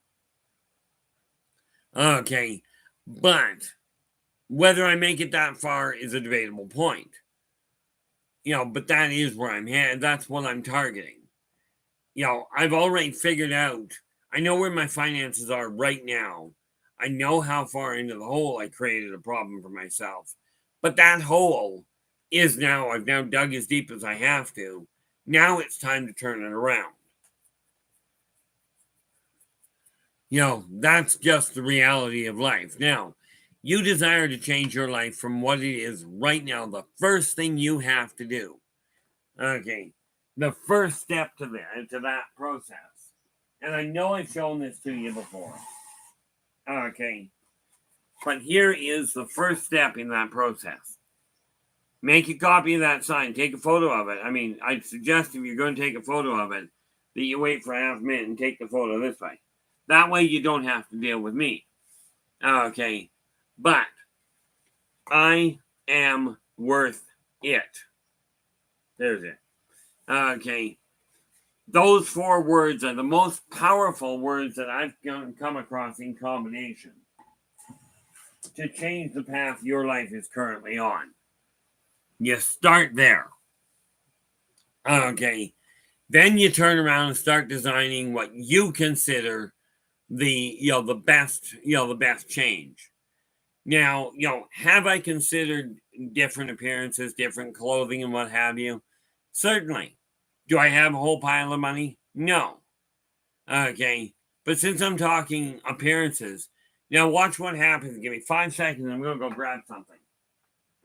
[SPEAKER 1] Okay. But whether I make it that far is a debatable point. You know, but that is where I'm headed. That's what I'm targeting. You know, I've already figured out, I know where my finances are right now. I know how far into the hole I created a problem for myself. But that hole is now, I've now dug as deep as I have to. Now it's time to turn it around. You know, that's just the reality of life. Now, you desire to change your life from what it is right now. The first thing you have to do, okay, the first step to that process, and I know I've shown this to you before, okay, but here is the first step in that process. Make a copy of that sign. Take a photo of it. I mean, I'd suggest if you're going to take a photo of it, that you wait for a half minute and take the photo this way. That way you don't have to deal with me. Okay. But I am worth it. There's it. Okay. Those 4 words are the most powerful words that I've come across in combination to change the path your life is currently on. You start there. Okay. Then you turn around and start designing what you consider the best change. Now, have I considered different appearances, different clothing, and what have you? Certainly. Do I have a whole pile of money? No. Okay. But since I'm talking appearances, now watch what happens. Give me 5 seconds. I'm going to go grab something.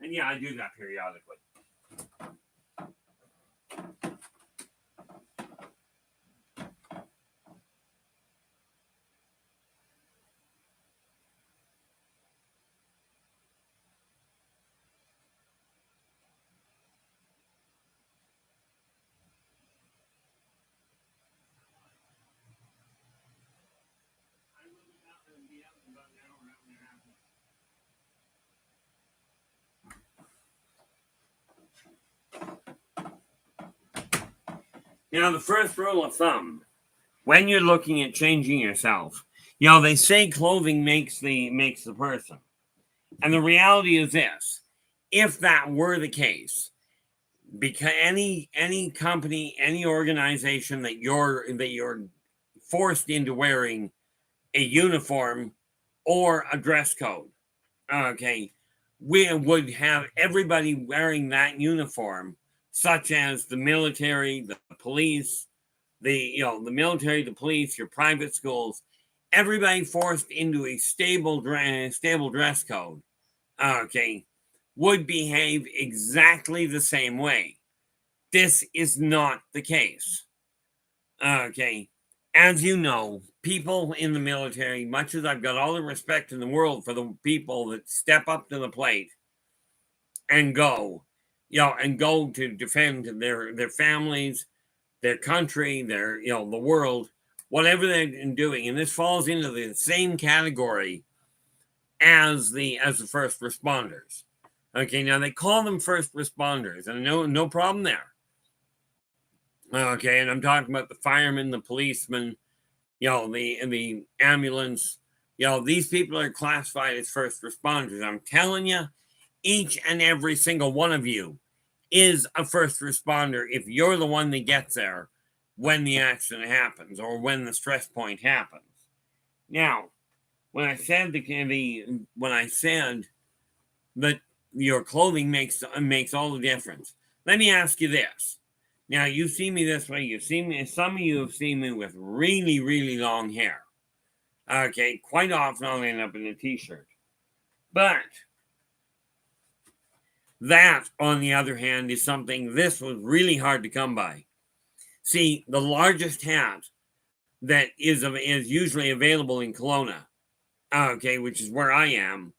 [SPEAKER 1] And yeah, I do that periodically. Now, the first rule of thumb, when you're looking at changing yourself, they say clothing makes the person. And the reality is this: if that were the case, because any company, any organization that you're forced into wearing a uniform or a dress code, okay, we would have everybody wearing that uniform, such as the military, the police, the military, the police, your private schools, everybody forced into a stable dress code, okay, would behave exactly the same way. This is not the case. Okay. As you know, people in the military, much as I've got all the respect in the world for the people that step up to the plate and go, and go to defend their families, their country, the world, whatever they're doing, and this falls into the same category as the first responders. Okay, now they call them first responders, and no problem there. Okay, and I'm talking about the firemen, the policemen, the ambulance. These people are classified as first responders. I'm telling you, each and every single one of you is a first responder if you're the one that gets there when the accident happens or when the stress point happens. Now, when I said that your clothing makes all the difference, let me ask you this. Now, you see me this way. Some of you have seen me with really, really long hair. Okay, quite often I'll end up in a t-shirt. But that, on the other hand, is something this was really hard to come by. See, the largest hat that is usually available in Kelowna, okay, which is where I am,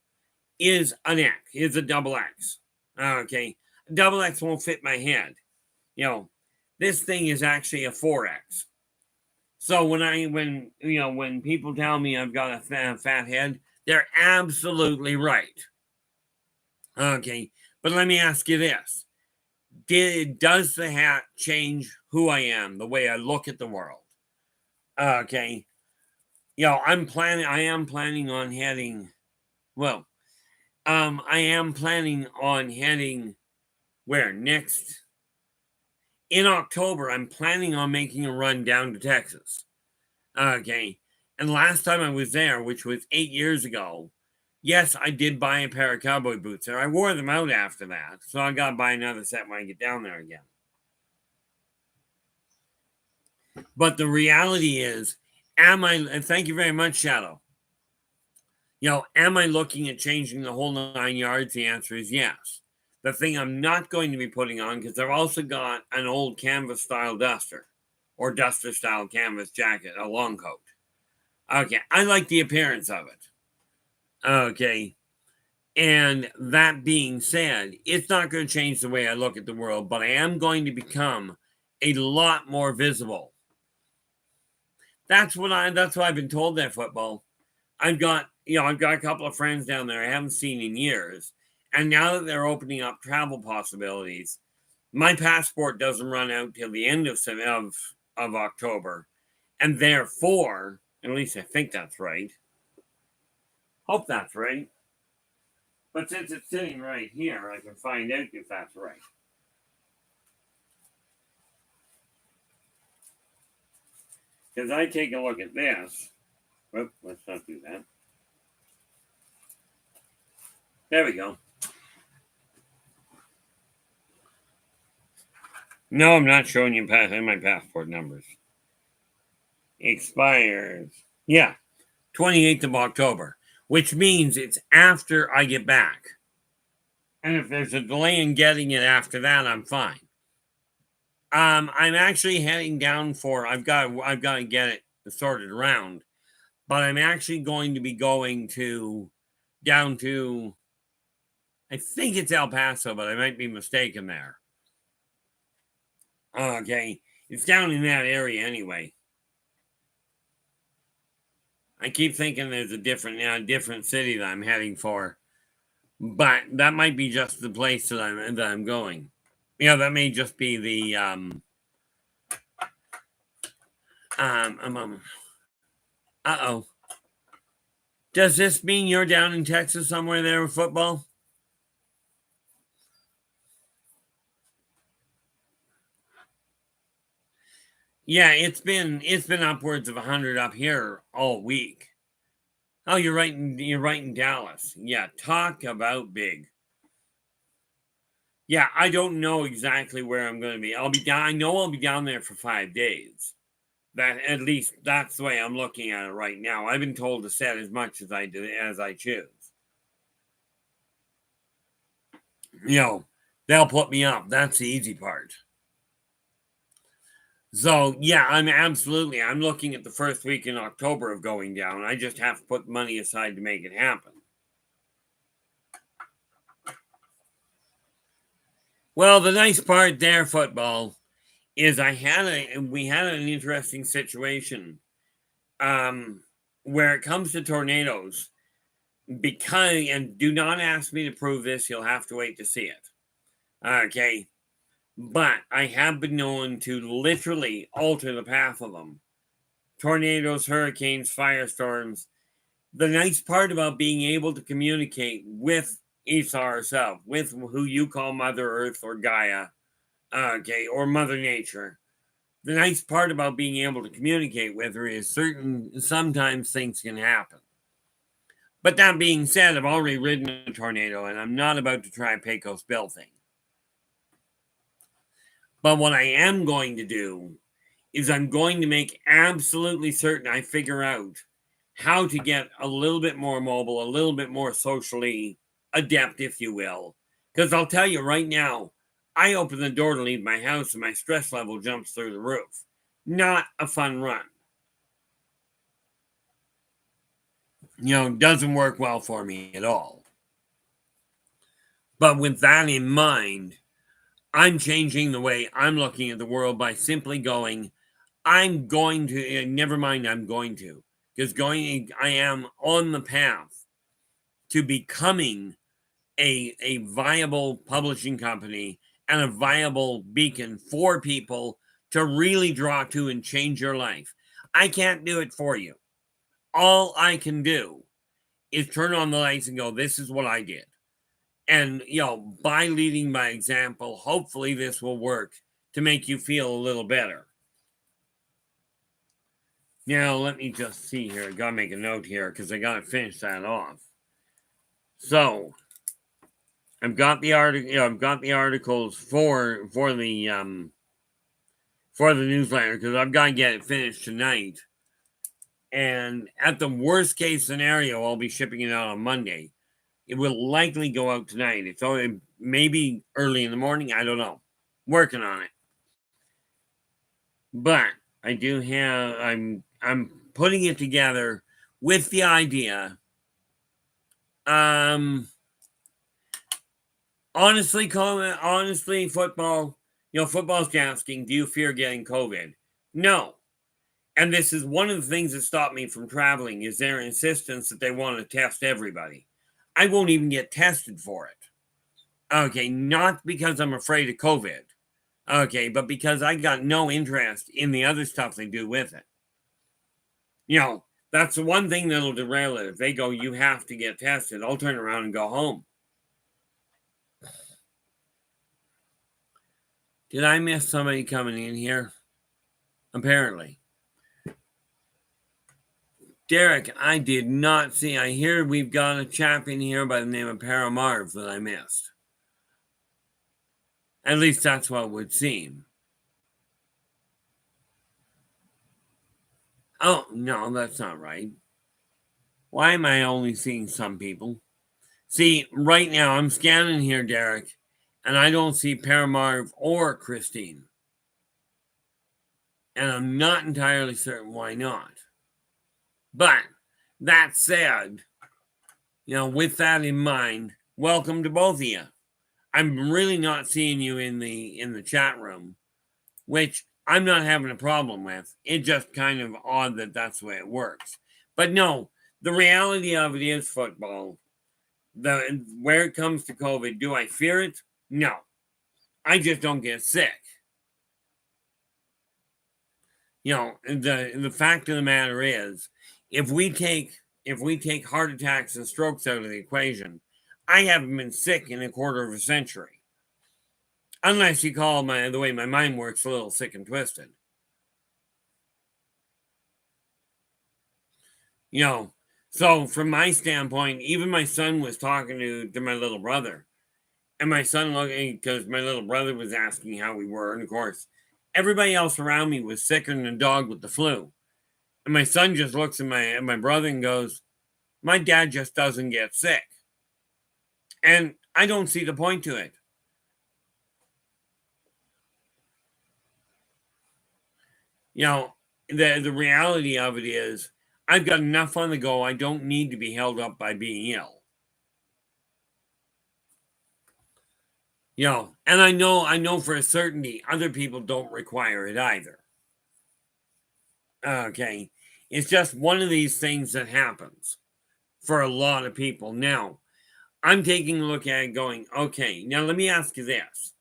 [SPEAKER 1] is an X, is a double X. Okay, double X won't fit my head. This thing is actually a 4X. So when people tell me I've got a fat head, they're absolutely right. Okay, but let me ask you this. Does the hat change who I am, the way I look at the world? Okay. I am planning on heading, I am planning on heading where next? In October, I'm planning on making a run down to Texas. Okay. And last time I was there, which was 8 years ago, yes, I did buy a pair of cowboy boots there. I wore them out after that. So I got to buy another set when I get down there again. But the reality is, and thank you very much, Shadow. Am I looking at changing the whole 9 yards? The answer is yes. The thing I'm not going to be putting on, because I've also got an old canvas style duster or duster style canvas jacket, a long coat. Okay, I like the appearance of it. Okay, and that being said, it's not going to change the way I look at the world, but I am going to become a lot more visible. That's what I've been told there, football. I've got a couple of friends down there I haven't seen in years. And now that they're opening up travel possibilities, my passport doesn't run out till the end of October. And therefore, at least I think that's right. Hope that's right. But since it's sitting right here, I can find out if that's right. Because I take a look at this. Whoop, let's not do that. There we go. No, I'm not showing you my passport numbers. Expires. Yeah, 28th of October, which means it's after I get back. And if there's a delay in getting it after that, I'm fine. I'm actually heading down for. I've got to get it sorted around, but I'm actually going to be going down to. I think it's El Paso, but I might be mistaken there. Okay, it's down in that area anyway. I keep thinking there's a different city that I'm heading for, but that might be just the place that I'm going. That may just be the uh-oh. Does this mean you're down in Texas somewhere there with football? Yeah, it's been upwards of 100 up here all week. Oh, you're right in Dallas. Yeah, talk about big. Yeah, I don't know exactly where I'm going to be. I know I'll be down there for 5 days. That at least that's the way I'm looking at it right now. I've been told to set as much as I choose. They'll put me up. That's the easy part. So yeah, I'm looking at the first week in October of going down. I just have to put money aside to make it happen. Well, the nice part there, football, is we had an interesting situation where it comes to tornadoes. Because, and do not ask me to prove this, you'll have to wait to see it. Okay. But I have been known to literally alter the path of them. Tornadoes, hurricanes, firestorms. The nice part about being able to communicate with Esau herself, with who you call Mother Earth or Gaia, okay, or Mother Nature. The nice part about being able to communicate with her is sometimes things can happen. But that being said, I've already ridden a tornado and I'm not about to try Pecos Bill thing. But what I am going to do is I'm going to make absolutely certain I figure out how to get a little bit more mobile, a little bit more socially adept, if you will. Because I'll tell you right now, I open the door to leave my house and my stress level jumps through the roof. Not a fun run. Doesn't work well for me at all. But with that in mind, I'm changing the way I'm looking at the world by simply going, I'm going to, never mind, I'm going to. Because I am on the path to becoming a viable publishing company and a viable beacon for people to really draw to and change your life. I can't do it for you. All I can do is turn on the lights and go, this is what I did. And, by leading by example, hopefully this will work to make you feel a little better. Now, let me just see here. I gotta make a note here because I gotta finish that off. So, I've got the articles for the newsletter because I've got to get it finished tonight. And at the worst case scenario, I'll be shipping it out on Monday. It will likely go out tonight. It's only maybe early in the morning. I don't know. Working on it. But I do have. I'm putting it together with the idea. Honestly, football. Football's asking, do you fear getting COVID? No. And this is one of the things that stopped me from traveling is their insistence that they want to test everybody. I won't even get tested for it. Okay, not because I'm afraid of COVID. Okay, but because I got no interest in the other stuff they do with it. That's the one thing that'll derail it. If they go, you have to get tested, I'll turn around and go home. Did I miss somebody coming in here? Apparently. Derek, I did not see. I hear we've got a chap in here by the name of Paramarv that I missed. At least that's what it would seem. Oh, no, that's not right. Why am I only seeing some people? See, right now I'm scanning here, Derek, and I don't see Paramarv or Christine. And I'm not entirely certain why not. But that said, with that in mind, welcome to both of you. I'm really not seeing you in the chat room, which I'm not having a problem with. It's just kind of odd that that's the way it works. But no, the reality of it is football. Where it comes to COVID, do I fear it? No. I just don't get sick. The fact of the matter is, if we take heart attacks and strokes out of the equation, I haven't been sick in a quarter of a century. Unless you call the way my mind works a little sick and twisted. So from my standpoint, even my son was talking to my little brother. And my son looking, because my little brother was asking how we were. And of course, everybody else around me was sicker than a dog with the flu. And my son just looks at my brother and goes, my dad just doesn't get sick. And I don't see the point to it. You know, the reality of it is I've got enough on the go. I don't need to be held up by being ill. You know, and I know for a certainty other people don't require it either. Okay. It's just one of these things that happens for a lot of people. Now, I'm taking a look at it going, okay, now let me ask you this.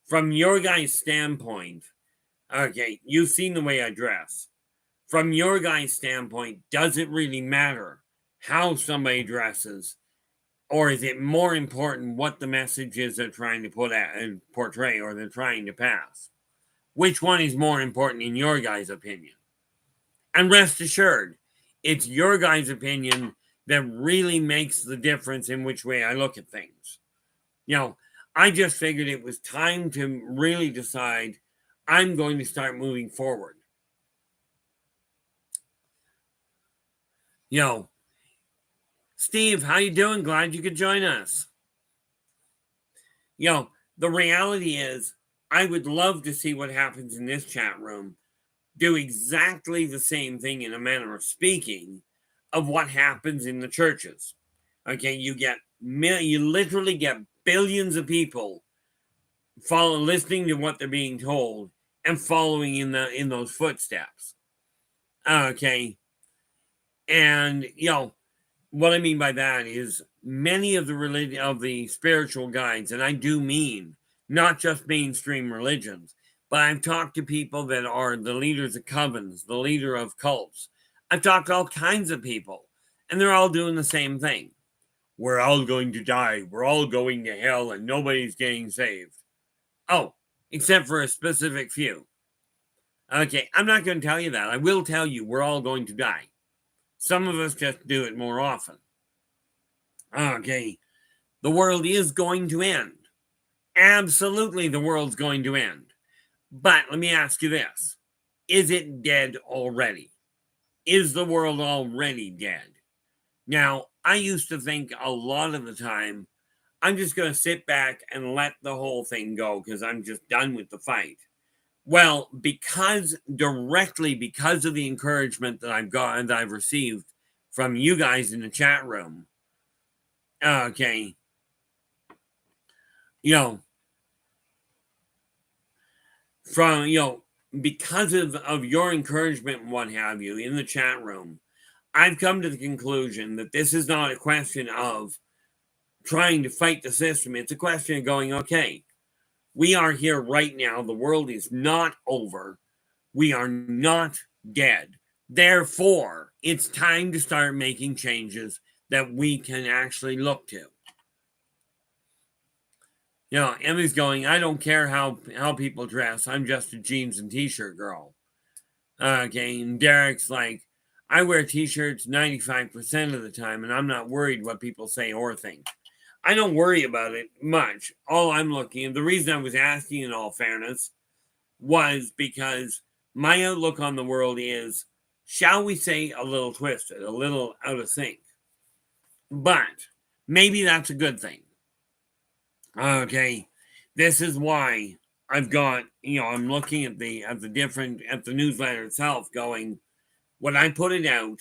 [SPEAKER 1] From your guy's standpoint, okay, you've seen the way I dress. From your guy's standpoint, does it really matter how somebody dresses? Or is it more important what the message is they're trying to put out and portray or they're trying to pass? Which one is more important in your guy's opinion? And rest assured, it's your guy's opinion that really makes the difference in which way I look at things. You know, I just figured it was time to really decide I'm going to start moving forward. You know, Steve, how you doing? Glad you could join us. You know, the reality is I would love to see what happens in this chat room do exactly the same thing in a manner of speaking of what happens in the churches. Okay, you literally get billions of people listening to what they're being told and following in those footsteps. Okay, and what I mean by that is many of the spiritual guides, and I do mean not just mainstream religions, but I've talked to people that are the leaders of covens, the leader of cults. I've talked to all kinds of people, and they're all doing the same thing. We're all going to die. We're all going to hell, and nobody's getting saved. Oh, except for a specific few. Okay, I'm not going to tell you that. I will tell you we're all going to die. Some of us just do it more often. Okay, the world is going to end. Absolutely, the world's going to end. But let me ask you this. Is it dead already? Is the world already dead? Now, I used to think a lot of the time, I'm just going to sit back and let the whole thing go because I'm just done with the fight. Well, directly because of the encouragement that I've got and I've received from you guys in the chat room, okay, because of your encouragement and what have you in the chat room, I've come to the conclusion that this is not a question of trying to fight the system. It's a question of going, okay, we are here right now. The world is not over. We are not dead. Therefore, it's time to start making changes that we can actually look to. Emmy's going, I don't care how people dress. I'm just a jeans and t-shirt girl. Okay, and Derek's like, I wear t-shirts 95% of the time, and I'm not worried what people say or think. I don't worry about it much. All I'm looking at, the reason I was asking in all fairness, was because my outlook on the world is, shall we say, a little twisted, a little out of sync. But maybe that's a good thing. Okay, this is why I've got, I'm looking at the newsletter itself going, when I put it out,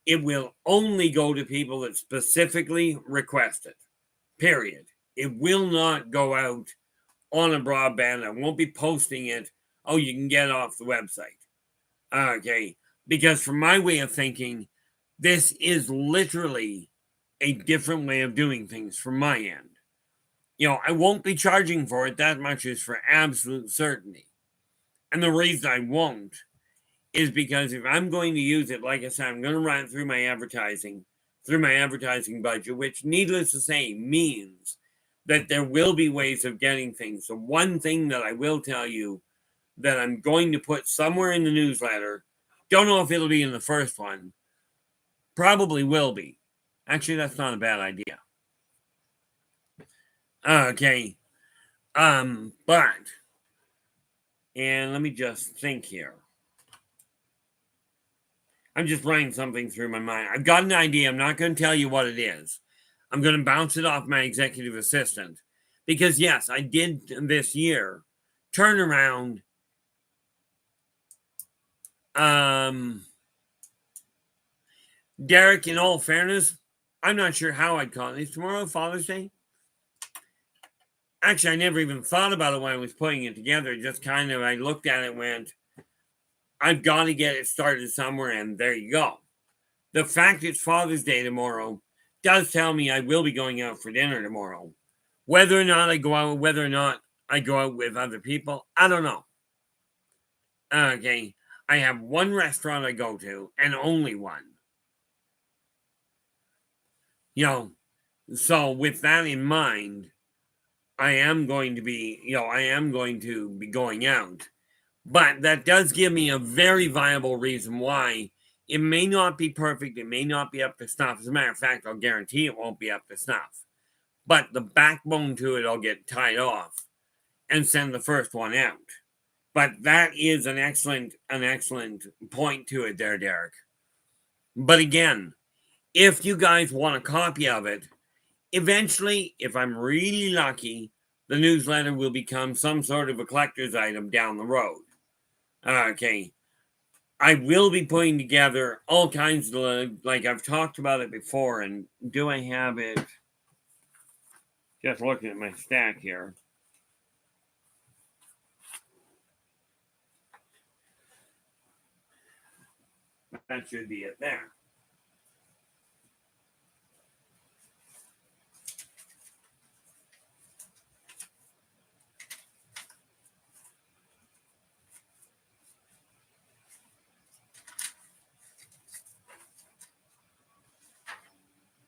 [SPEAKER 1] it will only go to people that specifically request it. Period. It will not go out on a broadband. I won't be posting it. Oh, you can get off the website. Okay. Because from my way of thinking, this is literally a different way of doing things from my end. I won't be charging for it. That much is for absolute certainty. And the reason I won't is because if I'm going to use it, like I said, I'm going to run it through my advertising budget, which, needless to say, means that there will be ways of getting things. The one thing that I will tell you that I'm going to put somewhere in the newsletter, don't know if it'll be in the first one, probably will be. Actually, that's not a bad idea. Okay. But, and let me just think here. I'm just running something through my mind. I've got an idea. I'm not going to tell you what it is. I'm going to bounce it off my executive assistant. Because, yes, I did this year turn around Derek, in all fairness, I'm not sure how I'd call it. Is tomorrow Father's Day? Actually, I never even thought about it when I was putting it together. Just kind of, I looked at it and went, I've got to get it started somewhere, and there you go. The fact it's Father's Day tomorrow does tell me I will be going out for dinner tomorrow. Whether or not I go out, whether or not I go out with other people, I don't know. Okay, I have one restaurant I go to, and only one. So with that in mind, I am going to be going out. But that does give me a very viable reason why it may not be perfect. It may not be up to snuff. As a matter of fact, I'll guarantee it won't be up to snuff. But the backbone to it, I'll get tied off and send the first one out. But that is an excellent point to it there, Derek. But again, if you guys want a copy of it, eventually, if I'm really lucky, the newsletter will become some sort of a collector's item down the road. Okay. I will be putting together all kinds of, like I've talked about it before, and do I have it? Just looking at my stack here. That should be it there.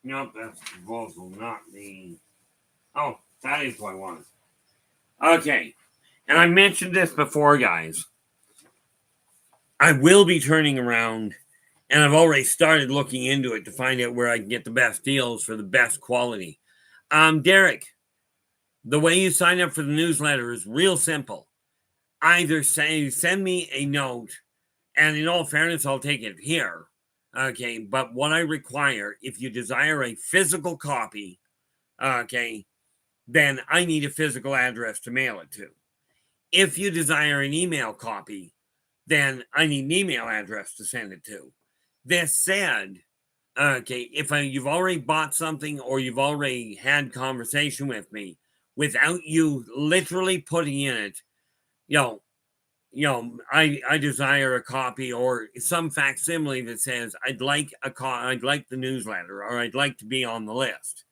[SPEAKER 1] Nope, that's the proposal, not the... Oh, that is what I wanted. Okay, and I mentioned this before, guys. I will be turning around, and I've already started looking into it to find out where I can get the best deals for the best quality. Derek, the way you sign up for the newsletter is real simple. Either send me a note, and in all fairness, I'll take it here. Okay, but what I require, if you desire a physical copy, okay, then I need a physical address to mail it to. If you desire an email copy, then I need an email address to send it to. This said, okay, if you've already bought something or you've already had conversation with me without you literally putting in it, I desire a copy or some facsimile that says I'd like the newsletter, or I'd like to be on the list.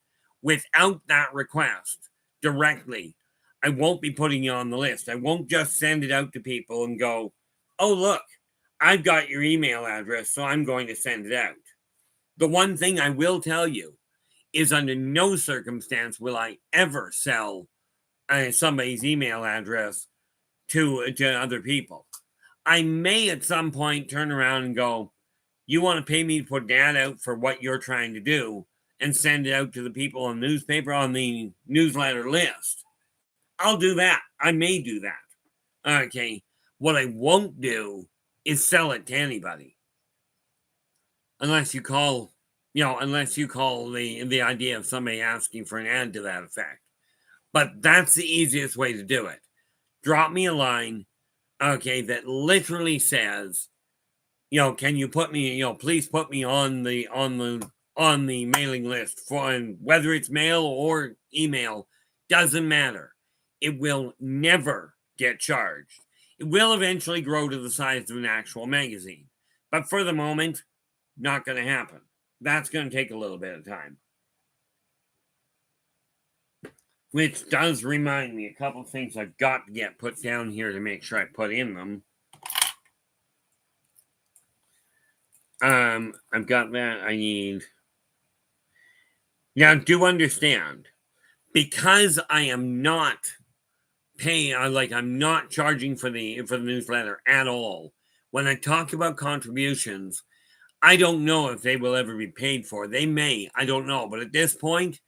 [SPEAKER 1] Without that request directly, I won't be putting you on the list. I won't just send it out to people and go, oh, look, I've got your email address, so I'm going to send it out. The one thing I will tell you is under no circumstance will I ever sell somebody's email address to other people. I may at some point turn around and go, you want to pay me to put an ad out for what you're trying to do and send it out to the people on the newspaper, on the newsletter list. I'll do that. I may do that. Okay. What I won't do is sell it to anybody. Unless you call the idea of somebody asking for an ad to that effect. But that's the easiest way to do it. Drop me a line, okay, that literally says, can you put me, please put me on the mailing list for, and whether it's mail or email, doesn't matter. It will never get charged. It will eventually grow to the size of an actual magazine. But for the moment, not going to happen. That's going to take a little bit of time. Which does remind me a couple of things I've got to get put down here to make sure I put in them. I've got that. I need... Now, do understand, because I am not paying, I'm not charging for the newsletter at all. When I talk about contributions, I don't know if they will ever be paid for. They may, I don't know. But at this point,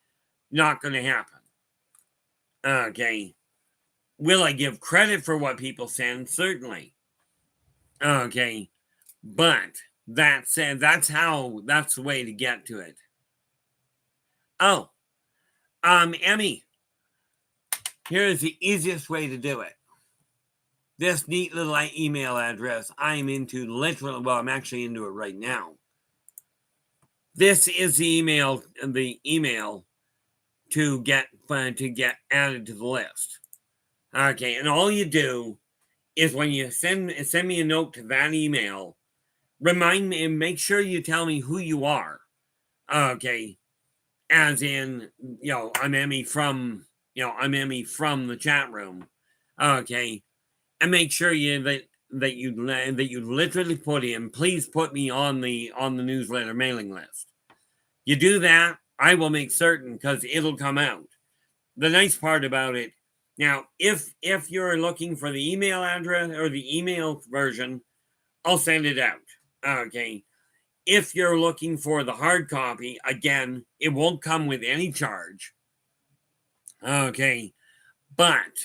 [SPEAKER 1] not going to happen. Okay. Will I give credit for what people send? Certainly. Okay. But that said, that's the way to get to it. Oh, Emmy, here's the easiest way to do it. this neat little email address I'm into literally, well, I'm actually into it right now. This is the email to get added to the list. Okay, and all you do is when you send me a note to that email, remind me and make sure you tell me who you are. Okay, as in, I'm Emmy from the chat room. Okay, and make sure that you literally put in, please put me on the newsletter mailing list. You do that, I will make certain, because it'll come out. The nice part about it, now, if you're looking for the email address or the email version, I'll send it out. Okay. If you're looking for the hard copy, again, it won't come with any charge. Okay. But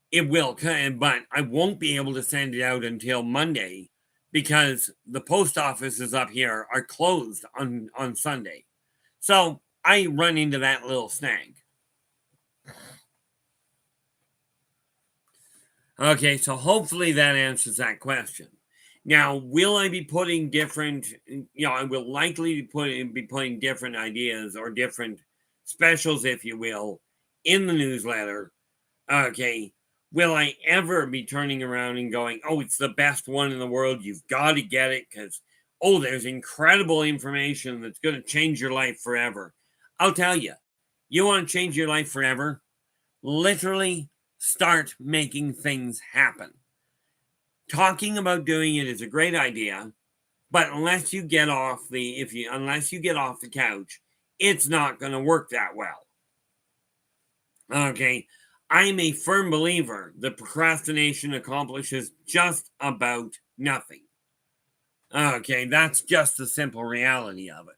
[SPEAKER 1] it will, but I won't be able to send it out until Monday, because the post offices up here are closed on Sunday. So I run into that little snag. Okay, so hopefully that answers that question. Now, will I be putting different, I will likely be putting different ideas or different specials, if you will, in the newsletter. Okay, will I ever be turning around and going, oh, it's the best one in the world, you've got to get it because, oh, there's incredible information that's going to change your life forever? I'll tell you, you want to change your life forever? Literally start making things happen. Talking about doing it is a great idea, but unless you get off the couch, it's not going to work that well. Okay, I'm a firm believer that procrastination accomplishes just about nothing. Okay, that's just the simple reality of it.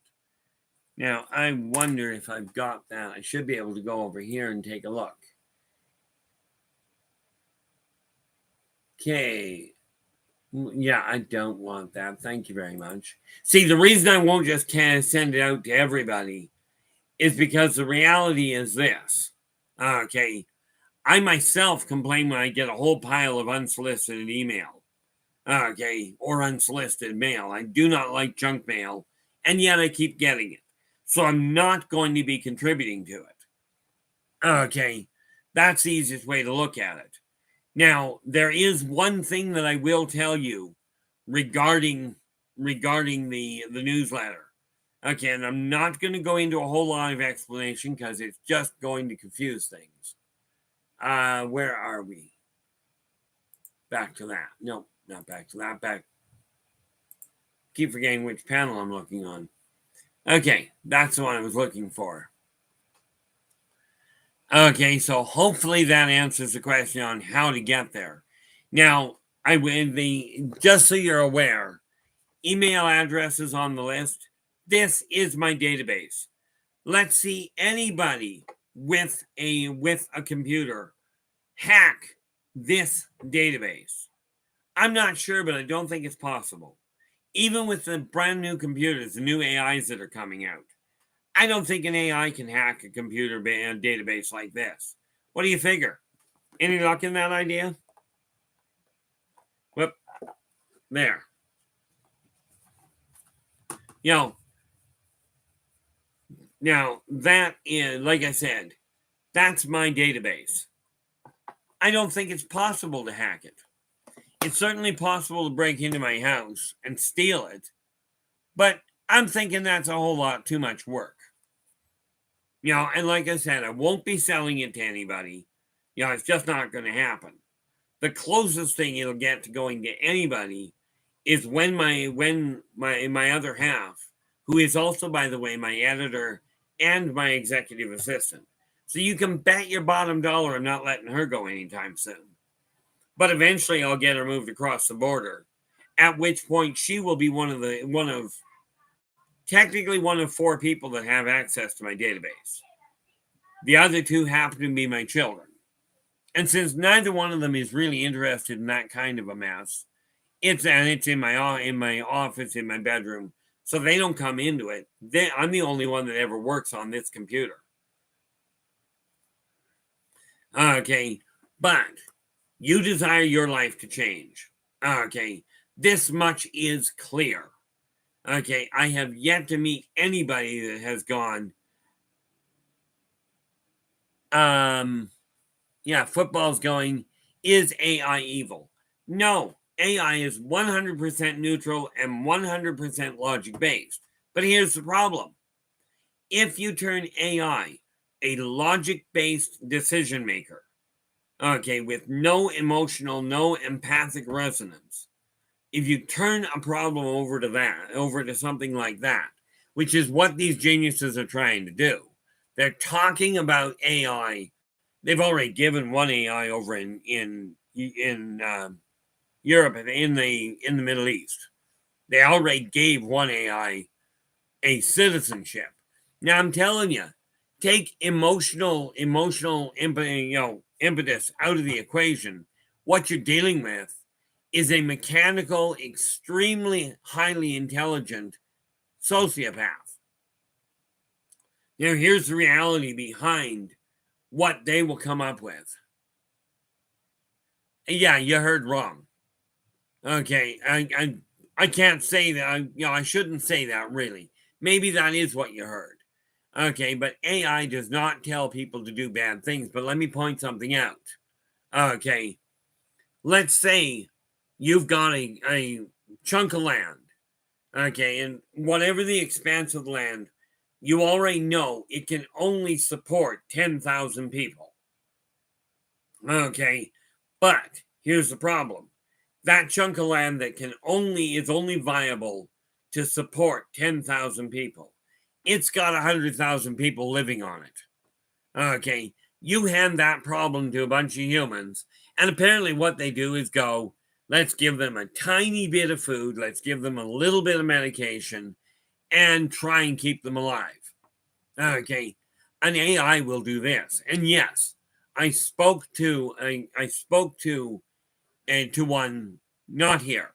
[SPEAKER 1] Now, I wonder if I've got that. I should be able to go over here and take a look. Okay. Yeah, I don't want that. Thank you very much. See, the reason I won't just send it out to everybody is because the reality is this. Okay. I myself complain when I get a whole pile of unsolicited email. Okay. Or unsolicited mail. I do not like junk mail, and yet I keep getting it. So I'm not going to be contributing to it. Okay. That's the easiest way to look at it. Now, there is one thing that I will tell you regarding the newsletter. Okay, and I'm not going to go into a whole lot of explanation because it's just going to confuse things. Where are we? Back to that. No, not back to that. Back. Keep forgetting which panel I'm looking on. Okay, that's the one I was looking for. Okay, so hopefully that answers the question on how to get there. Now, just so you're aware, email addresses on the list. This is my database. Let's see anybody with a computer hack this database. I'm not sure, but I don't think it's possible. Even with the brand new computers, the new AIs that are coming out, I don't think an AI can hack a computer database like this. What do you figure? Any luck in that idea? Whoop. There. Now that is, like I said, that's my database. I don't think it's possible to hack it. It's certainly possible to break into my house and steal it, but I'm thinking that's a whole lot too much work. And like I said, I won't be selling it to anybody. It's just not going to happen. The closest thing it'll get to going to anybody is when my other half, who is also, by the way, my editor and my executive assistant. So you can bet your bottom dollar I'm not letting her go anytime soon. But eventually I'll get her moved across the border, at which point she will be one of 4 people that have access to my database. The other 2 happen to be my children. And since neither one of them is really interested in that kind of a mess, it's in my office, in my bedroom, so they don't come into it. I'm the only one that ever works on this computer. Okay, but You desire your life to change. Okay, this much is clear. Okay, I have yet to meet anybody that has gone, yeah, football's going, is AI evil? No, AI is 100% neutral and 100% logic based. But here's the problem. If you turn AI, a logic based decision maker, okay, with no emotional, no empathic resonance, if you turn a problem over to something like that, which is what these geniuses are trying to do, they're talking about AI. They've already given one AI over in Europe and in the Middle East. They already gave one AI a citizenship. Now I'm telling you, take emotional impetus out of the equation. What you're dealing with is a mechanical, extremely highly intelligent sociopath. Now here's the reality behind what they will come up with. Yeah, you heard wrong. Okay, I can't say that. I shouldn't say that really. Maybe that is what you heard. Okay, but AI does not tell people to do bad things. But let me point something out. Okay, let's say you've got a chunk of land. Okay, and whatever the expanse of land, you already know it can only support 10,000 people. Okay, but here's the problem. That chunk of land that is only viable to support 10,000 people. It's got 100,000 people living on it. Okay, you hand that problem to a bunch of humans, and apparently what they do is go, let's give them a tiny bit of food, let's give them a little bit of medication, and try and keep them alive. Okay, an AI will do this. And yes, I spoke to one not here.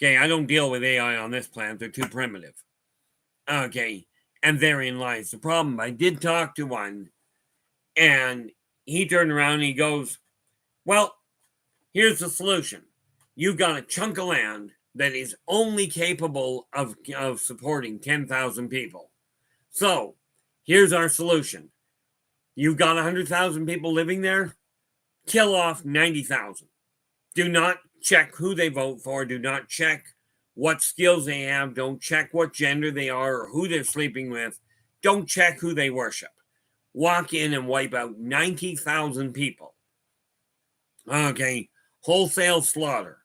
[SPEAKER 1] Okay, I don't deal with AI on this planet. They're too primitive. Okay, and therein lies the problem. I did talk to one, and he turned around and he goes, well, here's the solution. You've got a chunk of land that is only capable of supporting 10,000 people. So here's our solution. You've got 100,000 people living there. Kill off 90,000. Do not check who they vote for. Do not check what skills they have. Don't check what gender they are or who they're sleeping with. Don't check who they worship. Walk in and wipe out 90,000 people. Okay, wholesale slaughter.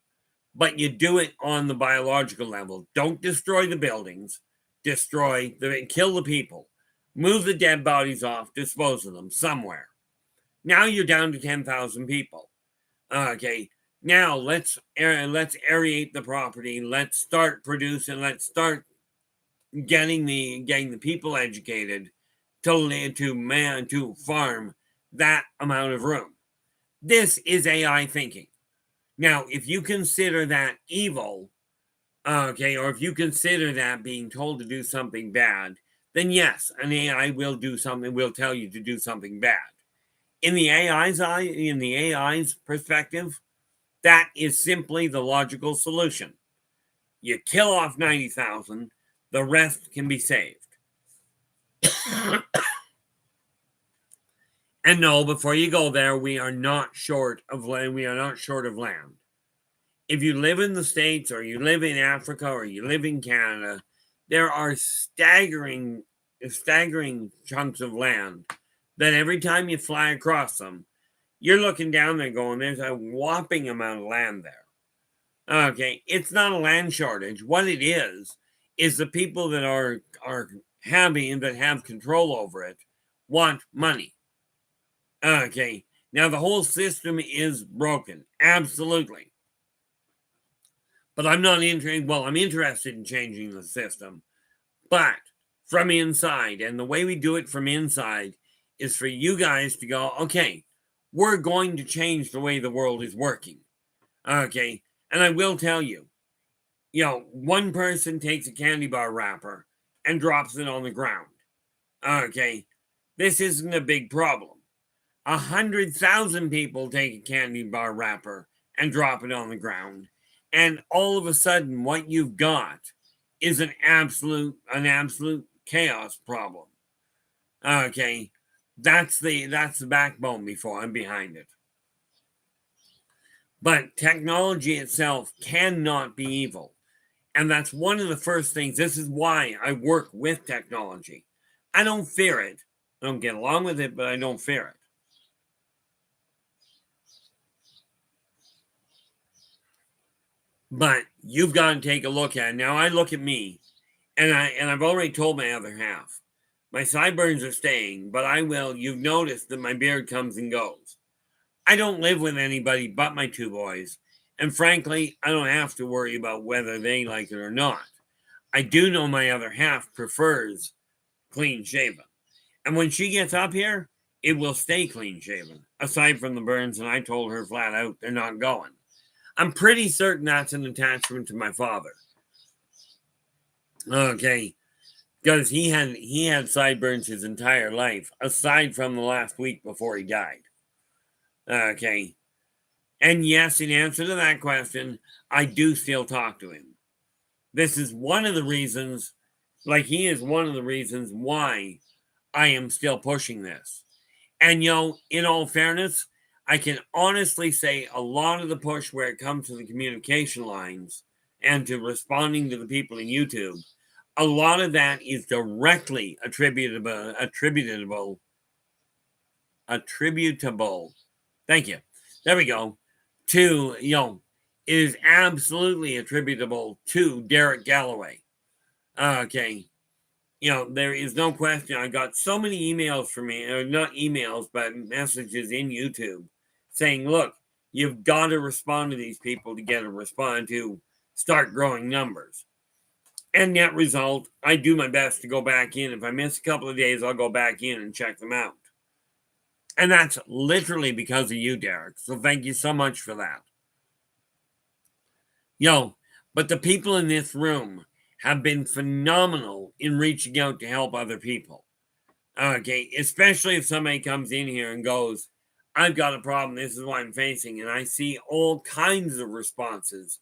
[SPEAKER 1] But you do it on the biological level. Don't destroy the buildings. Kill the people. Move the dead bodies off. Dispose of them somewhere. Now you're down to 10,000 people. Okay, now let's aerate the property. Let's start producing. Let's start getting the people educated to farm that amount of room. This is AI thinking. Now, if you consider that evil, okay, or if you consider that being told to do something bad, then yes, an AI will do something. Will tell you to do something bad. In the AI's perspective, that is simply the logical solution. You kill off 90,000, the rest can be saved. And no, before you go there, we are not short of land. We are not short of land. If you live in the States or you live in Africa or you live in Canada, there are staggering chunks of land that every time you fly across them, you're looking down there going, there's a whopping amount of land there. Okay, it's not a land shortage. What it is the people that have control over it want money. Okay, now the whole system is broken. Absolutely. But I'm not interested. Well, I'm interested in changing the system, but from inside. And the way we do it from inside is for you guys to go, okay, we're going to change the way the world is working. Okay. And I will tell you, one person takes a candy bar wrapper and drops it on the ground. Okay. This isn't a big problem. 100,000 people take a candy bar wrapper and drop it on the ground. And all of a sudden, what you've got is an absolute chaos problem. Okay. That's the backbone before and behind it. But technology itself cannot be evil. And that's one of the first things. This is why I work with technology. I don't fear it. I don't get along with it, but I don't fear it. But you've got to take a look at it. Now I look at me, and I've already told my other half. My sideburns are staying, but you've noticed that my beard comes and goes. I don't live with anybody but my two boys. And frankly, I don't have to worry about whether they like it or not. I do know my other half prefers clean shaven. And when she gets up here, it will stay clean shaven, aside from the burns. And I told her flat out, they're not going. I'm pretty certain that's an attachment to my father. Okay. Because he had sideburns his entire life, aside from the last week before he died. Okay. And yes, in answer to that question, I do still talk to him. This is one of the reasons, he is one of the reasons why I am still pushing this. And, in all fairness, I can honestly say a lot of the push where it comes to the communication lines and to responding to the people in YouTube, a lot of that is directly attributable. Thank you. There we go. To, it is absolutely attributable to Derek Galloway. Okay. There is no question. I got so many emails from me, or not emails, but messages in YouTube saying, look, you've got to respond to these people to get a response to start growing numbers. And net result, I do my best to go back in. If I miss a couple of days, I'll go back in and check them out. And that's literally because of you, Derek. So thank you so much for that. But the people in this room have been phenomenal in reaching out to help other people. Okay, especially if somebody comes in here and goes, I've got a problem, this is what I'm facing, and I see all kinds of responses,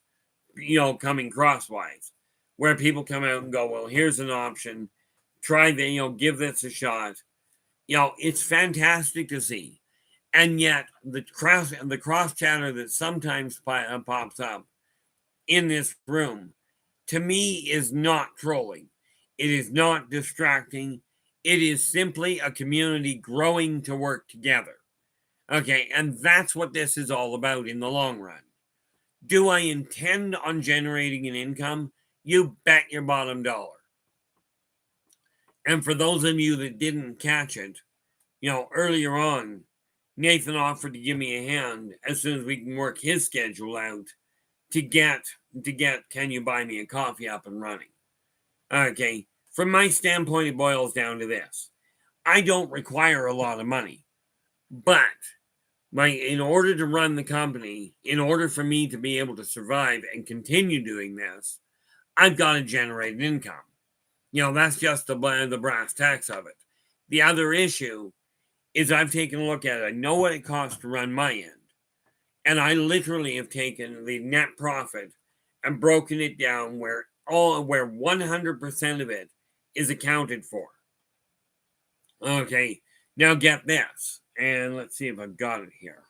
[SPEAKER 1] coming crosswise, where people come out and go, well, here's an option, try the, give this a shot. It's fantastic to see. And yet the cross chatter that sometimes pops up in this room, to me, is not trolling. It is not distracting. It is simply a community growing to work together. Okay, and that's what this is all about in the long run. Do I intend on generating an income? You bet your bottom dollar. And for those of you that didn't catch it, earlier on, Nathan offered to give me a hand as soon as we can work his schedule out to get Can You Buy Me a Coffee up and running. Okay, from my standpoint, it boils down to this. I don't require a lot of money, but in order to run the company, in order for me to be able to survive and continue doing this, I've got to generate an income. That's just the brass tacks of it. The other issue is I've taken a look at it. I know what it costs to run my end. And I literally have taken the net profit and broken it down where 100% of it is accounted for. Okay, now get this. And let's see if I've got it here.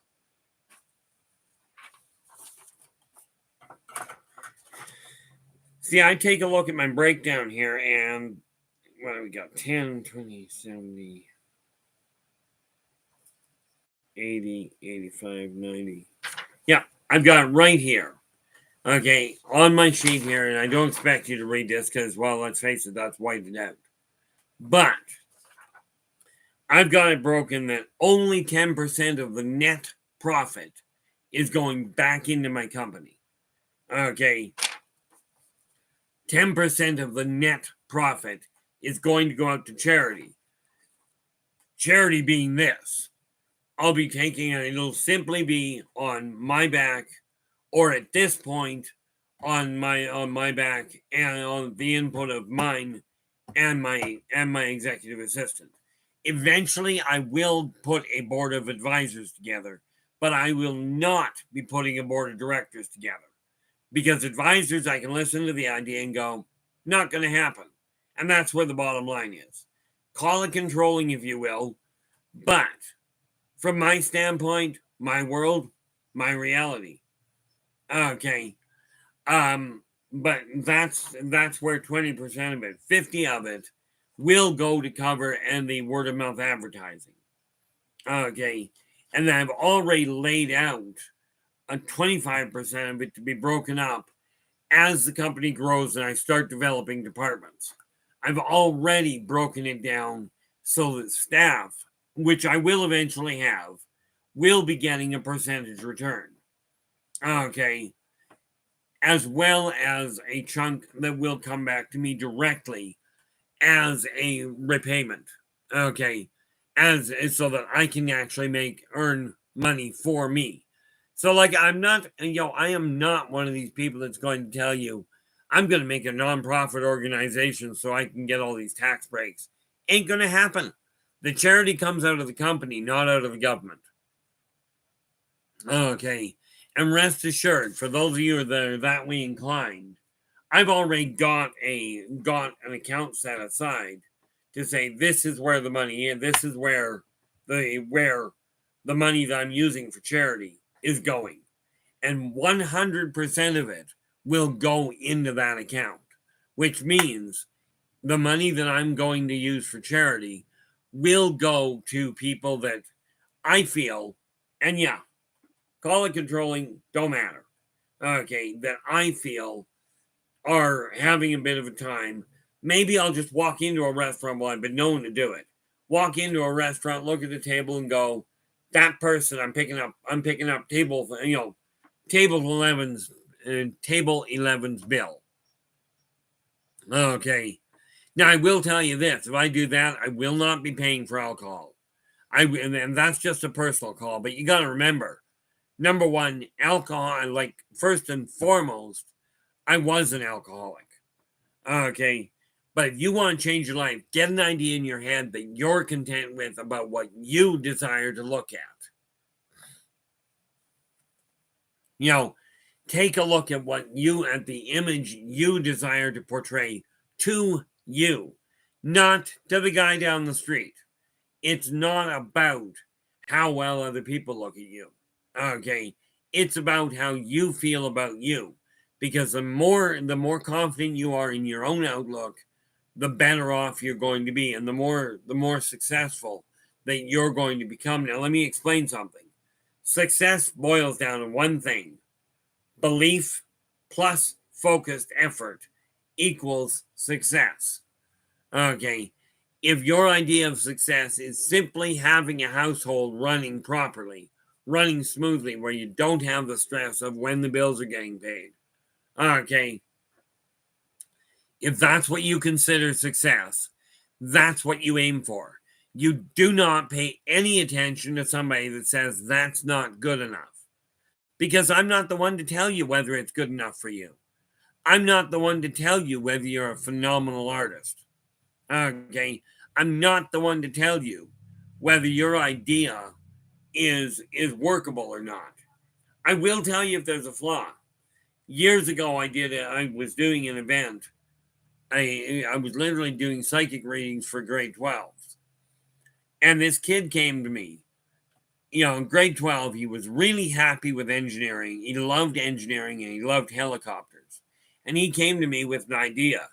[SPEAKER 1] See, I take a look at my breakdown here, and what do we got? 10, 20, 70, 80, 85, 90. Yeah, I've got it right here. Okay, on my sheet here, and I don't expect you to read this because, well, let's face it, that's whited out. But I've got it broken that only 10% of the net profit is going back into my company. Okay, 10% of the net profit is going to go out to charity. Charity being this. I'll be taking it, it'll simply be on my back, or at this point, on my back and on the input of mine and my executive assistant. Eventually, I will put a board of advisors together, but I will not be putting a board of directors together. Because advisors, I can listen to the idea and go, not going to happen. And that's where the bottom line is. Call it controlling, if you will. But from my standpoint, my world, my reality. Okay. But that's where 20% of it, 50 of it, will go to cover and the word of mouth advertising. Okay. And I've already laid out a 25% of it to be broken up as the company grows and I start developing departments. I've already broken it down so that staff, which I will eventually have, will be getting a percentage return. Okay. As well as a chunk that will come back to me directly as a repayment. Okay. As so that I can actually earn money for me. So, like, I am not one of these people that's going to tell you, I'm going to make a nonprofit organization so I can get all these tax breaks. Ain't going to happen. The charity comes out of the company, not out of the government. Okay. And rest assured, for those of you that are that way inclined, I've already got an account set aside to say this is where the money is, this is where the money that I'm using for charity is going. And 100% of it will go into that account, which means the money that I'm going to use for charity will go to people that I feel, and yeah, call it controlling, don't matter. Okay, that I feel are having a bit of a time. Maybe I'll just walk into a restaurant. Well, I've been known to do it. Walk into a restaurant, look at the table, and go, "That person, I'm picking up table 11's bill." Okay. Now I will tell you this: if I do that, I will not be paying for alcohol. And that's just a personal call. But you got to remember, number one, alcohol. Like first and foremost, I was an alcoholic. Okay. But if you want to change your life, get an idea in your head that you're content with about what you desire to look at. Take a look at at the image you desire to portray to you, not to the guy down the street. It's not about how well other people look at you. Okay. It's about how you feel about you. Because the more confident you are in your own outlook, the better off you're going to be, and the more successful that you're going to become. Now, let me explain something. Success boils down to one thing: belief plus focused effort equals success. Okay. If your idea of success is simply having a household running properly, running smoothly, where you don't have the stress of when the bills are getting paid, okay, if that's what you consider success, that's what you aim for. You do not pay any attention to somebody that says that's not good enough. Because I'm not the one to tell you whether it's good enough for you. I'm not the one to tell you whether you're a phenomenal artist. Okay? I'm not the one to tell you whether your idea is workable or not. I will tell you if there's a flaw. Years ago, I was doing an event. I was literally doing psychic readings for grade 12s. And this kid came to me. In grade 12, he was really happy with engineering. He loved engineering and he loved helicopters. And he came to me with an idea.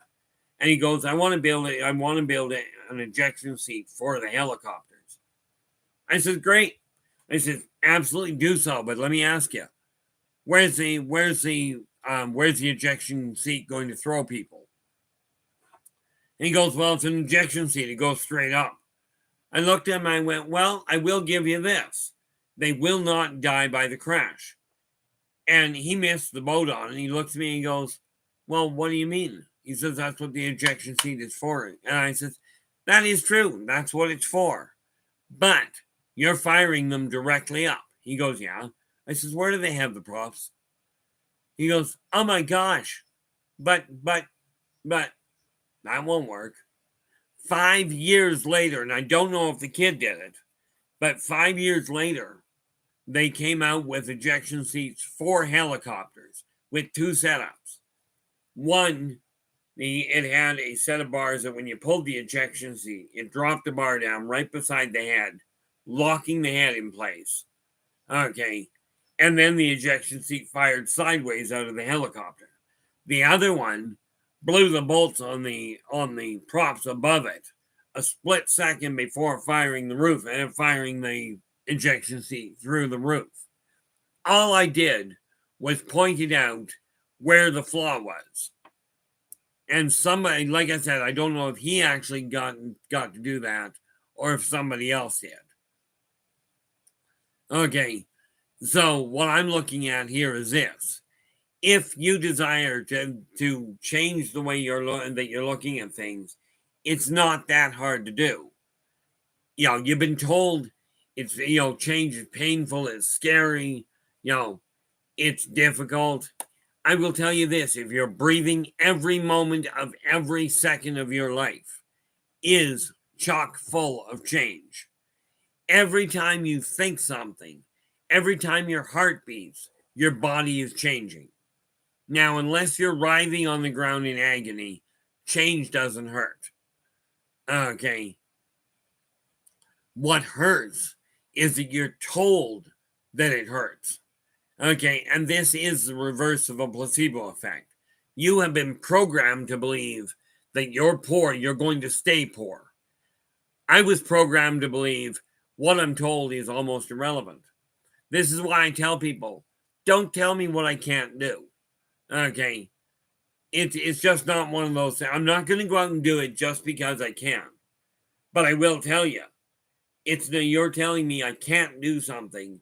[SPEAKER 1] And he goes, I want to build an ejection seat for the helicopters. I said, great. I said, absolutely do so. But let me ask you, where's the ejection seat going to throw people? And he goes, well, it's an ejection seat. It goes straight up. I looked at him and I went, well, I will give you this. They will not die by the crash. And he missed the boat on it. And he looks at me and he goes, well, what do you mean? He says, that's what the ejection seat is for. And I said, that is true. That's what it's for. But you're firing them directly up. He goes, yeah. I says, where do they have the props? He goes, oh my gosh. But that won't work. 5 years later, and I don't know if the kid did it, but 5 years later, they came out with ejection seats for helicopters with 2 setups. One, it had a set of bars that when you pulled the ejection seat, it dropped the bar down right beside the head, locking the head in place. Okay. And then the ejection seat fired sideways out of the helicopter. The other one blew the bolts on the props above it a split second before firing the roof and firing the ejection seat through the roof. All I did was pointed out where the flaw was. And somebody, like I said, I don't know if he actually got to do that or if somebody else did. Okay, so what I'm looking at here is this. If you desire to change the way you're looking at things, it's not that hard to do. You've been told it's, change is painful, it's scary, it's difficult. I will tell you this, if you're breathing, every moment of every second of your life is chock full of change. Every time you think something, every time your heart beats, your body is changing. Now, unless you're writhing on the ground in agony, change doesn't hurt. Okay. What hurts is that you're told that it hurts. Okay, and this is the reverse of a placebo effect. You have been programmed to believe that you're poor, you're going to stay poor. I was programmed to believe what I'm told is almost irrelevant. This is why I tell people, don't tell me what I can't do. Okay, it's just not one of those things. I'm not going to go out and do it just because I can. But I will tell you, you're telling me I can't do something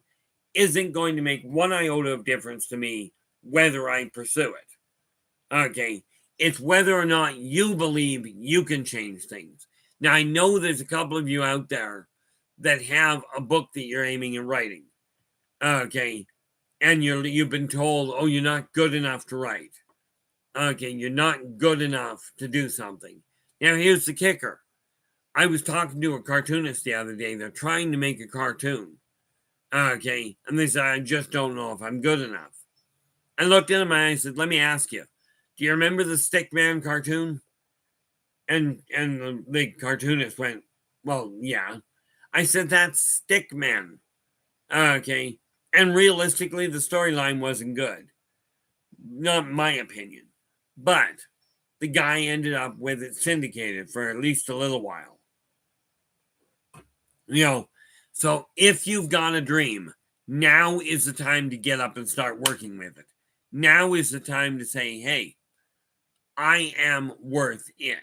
[SPEAKER 1] isn't going to make one iota of difference to me whether I pursue it. Okay, it's whether or not you believe you can change things. Now, I know there's a couple of you out there that have a book that you're aiming at writing. Okay, and you've been told, oh, you're not good enough to write. Okay, you're not good enough to do something. Now, here's the kicker. I was talking to a cartoonist the other day. They're trying to make a cartoon. Okay, and they said, I just don't know if I'm good enough. I looked at him and I said, let me ask you, do you remember the Stickman cartoon? And the cartoonist went, well, yeah. I said, that's Stickman. Okay, and realistically, the storyline wasn't good. Not my opinion. But the guy ended up with it syndicated for at least a little while. So if you've got a dream, now is the time to get up and start working with it. Now is the time to say, hey, I am worth it.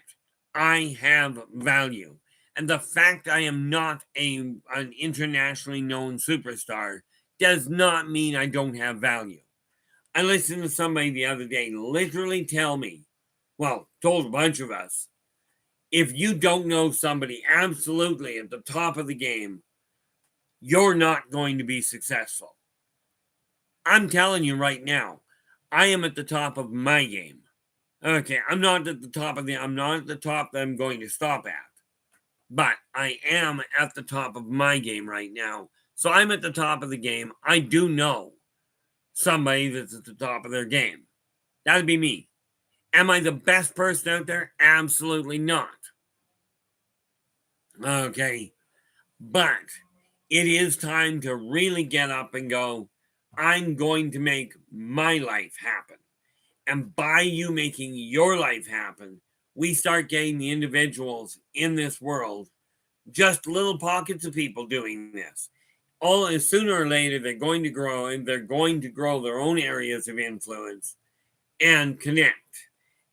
[SPEAKER 1] I have value. And the fact I am not an internationally known superstar does not mean I don't have value. I listened to somebody the other day literally tell me, told a bunch of us, if you don't know somebody absolutely at the top of the game, you're not going to be successful. I'm telling you right now, I am at the top of my game. Okay, I'm not at the top that I'm going to stop at. But I am at the top of my game right now. So I'm at the top of the game. I do know somebody that's at the top of their game. That'd be me. Am I the best person out there? Absolutely not. Okay. But it is time to really get up and go, I'm going to make my life happen. And by you making your life happen, we start getting the individuals in this world, just little pockets of people doing this. Sooner or later, they're going to grow, and they're going to grow their own areas of influence and connect.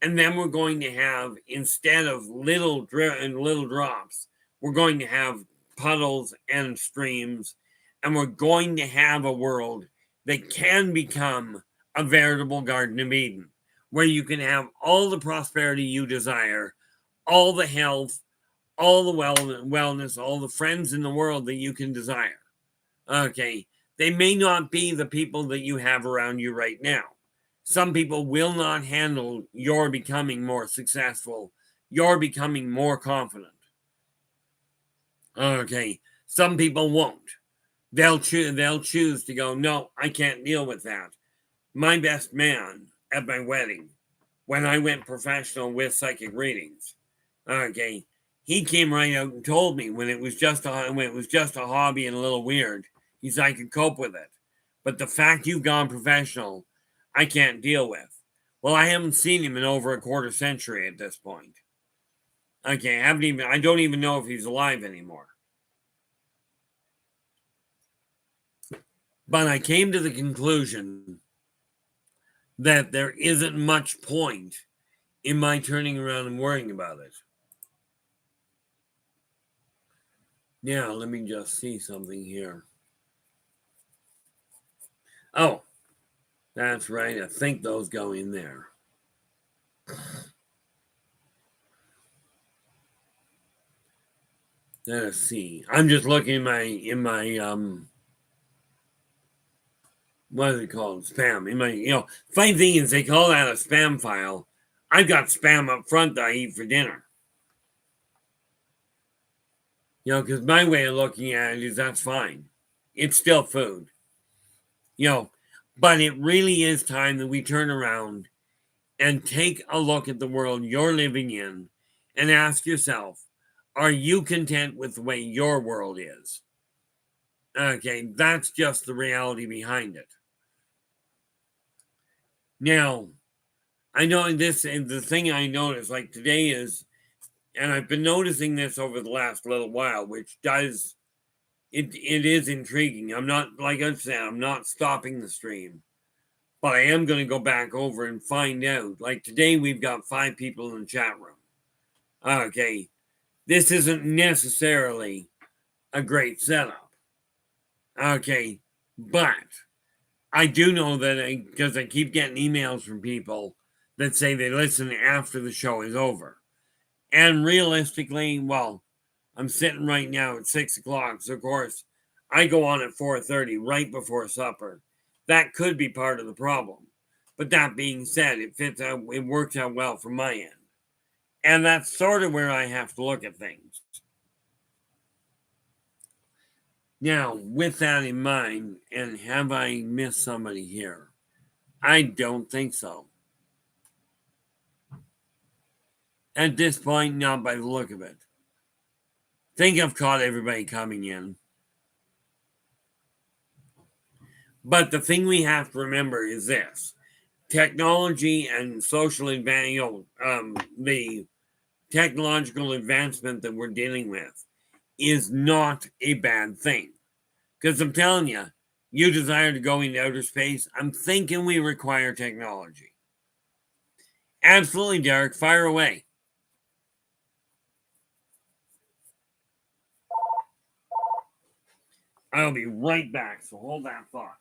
[SPEAKER 1] And then we're going to have, instead of little drops, we're going to have puddles and streams, and we're going to have a world that can become a veritable Garden of Eden, where you can have all the prosperity you desire, all the health, all the wellness, all the friends in the world that you can desire. Okay, they may not be the people that you have around you right now. Some people will not handle your becoming more successful, your becoming more confident. Okay, some people won't. They'll choose to go, no, I can't deal with that. My best man at my wedding, when I went professional with psychic readings, okay, he came right out and told me when it was just a hobby and a little weird, he's I could cope with it. But the fact you've gone professional, I can't deal with. Well, I haven't seen him in over a quarter century at this point. Okay, I don't even know if he's alive anymore. But I came to the conclusion that there isn't much point in my turning around and worrying about it. Now, let me just see something here. Oh, that's right. I think those go in there. Let's see. I'm just looking in my what is it called? Spam. In my funny thing is they call that a spam file. I've got spam up front that I eat for dinner. Because my way of looking at it is that's fine. It's still food. But it really is time that we turn around and take a look at the world you're living in and ask yourself, are you content with the way your world is? Okay, that's just the reality behind it. Now, I know this, and the thing I noticed, like today is, and I've been noticing this over the last little while, which does, it is intriguing. I'm not, like I said, I'm not stopping the stream, but I am going to go back over and find out. Like today, we've got 5 people in the chat room. Okay, this isn't necessarily a great setup. Okay, but I do know that because I keep getting emails from people that say they listen after the show is over. And realistically, well, I'm sitting right now at 6 o'clock. So, of course, I go on at 4:30 right before supper. That could be part of the problem. But that being said, it works out well from my end. And that's sort of where I have to look at things. Now, with that in mind, and have I missed somebody here? I don't think so. At this point, not by the look of it. Think I've caught everybody coming in. But the thing we have to remember is this: technology and social advancement, the technological advancement that we're dealing with is not a bad thing. Because I'm telling you, you desire to go into outer space, I'm thinking we require technology. Absolutely, Derek, fire away. I'll be right back, so hold that thought.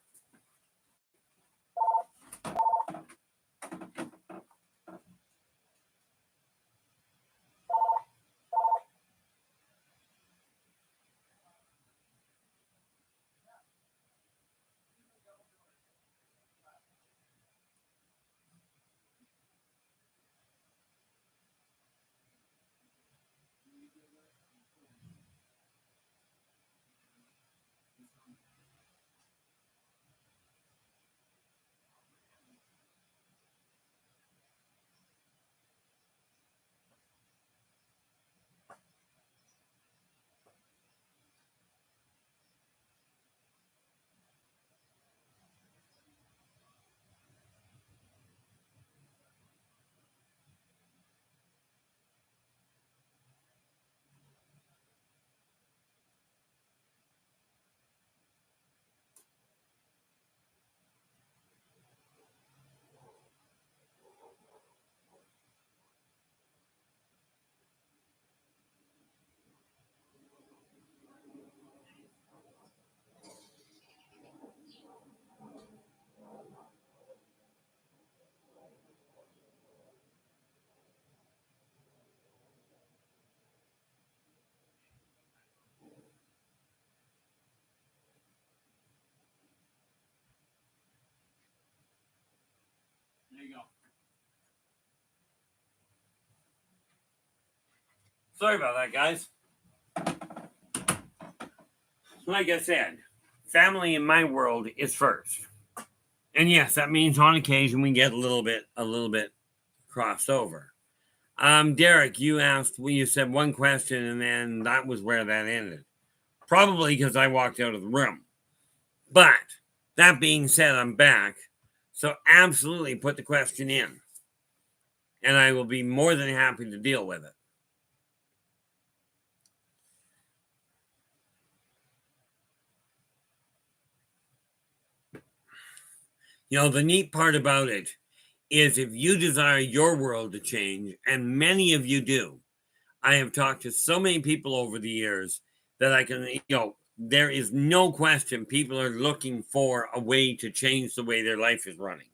[SPEAKER 1] There you go. Sorry about that, guys. like I said, family in my world is first. And yes, that means on occasion we get a little bit crossed over. Derek, you asked, well, you said one question and then that was where that ended. Probably because I walked out of the room. But that being said, I'm back. So absolutely put the question in. And I will be more than happy to deal with it. You know, the neat part about it is if you desire your world to change, and many of you do, I have talked to so many people over the years that I can, there is no question people are looking for a way to change the way their life is running.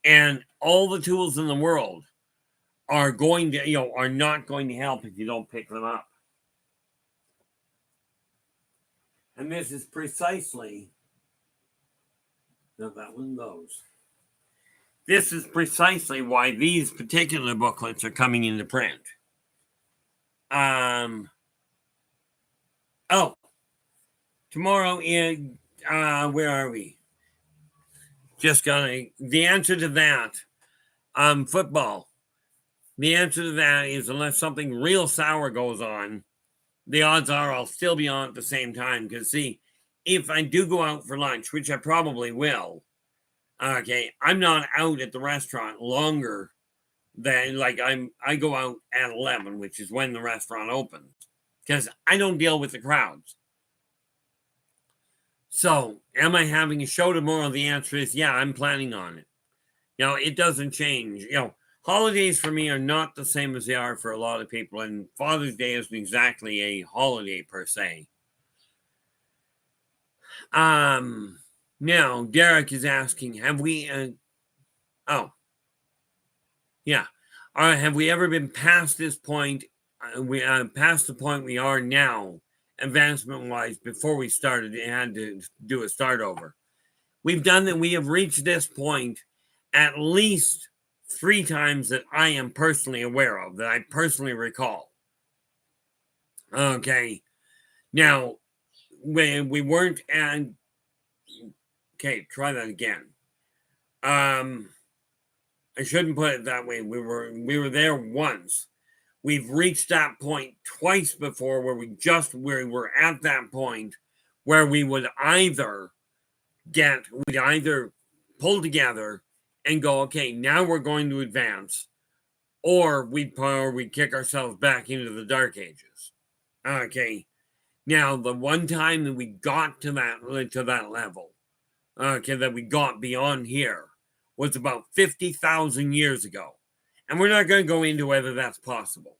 [SPEAKER 1] And all the tools in the world are going to, are not going to help if you don't pick them up. And this is precisely, no, that one goes. This is precisely why these particular booklets are coming into print. Tomorrow is, where are we? Just gonna, the answer to that, football. The answer to that is unless something real sour goes on, the odds are I'll still be on at the same time. Because see, if I do go out for lunch, which I probably will, okay, I'm not out at the restaurant longer than I go out at 11, which is when the restaurant opens, because I don't deal with the crowds. So, am I having a show tomorrow? The answer is yeah, I'm planning on it. It doesn't change. Holidays for me are not the same as they are for a lot of people, and Father's Day isn't exactly a holiday per se. Now, Derek is asking, have we, have we ever been past this point, past the point we are now, advancement-wise, before we started and had to do a start over? We've done that. We have reached this point at least 3 times that I am personally aware of, that I personally recall. Okay. Now, we weren't, and okay, try that again. I shouldn't put it that way. We were there once. We've reached that point twice before where we were at that point where we would either pull together and go, okay, now we're going to advance, or we'd kick ourselves back into the dark ages. Okay. Now, the one time that we got to that level, okay, that we got beyond here, was about 50,000 years ago. And we're not going to go into whether that's possible.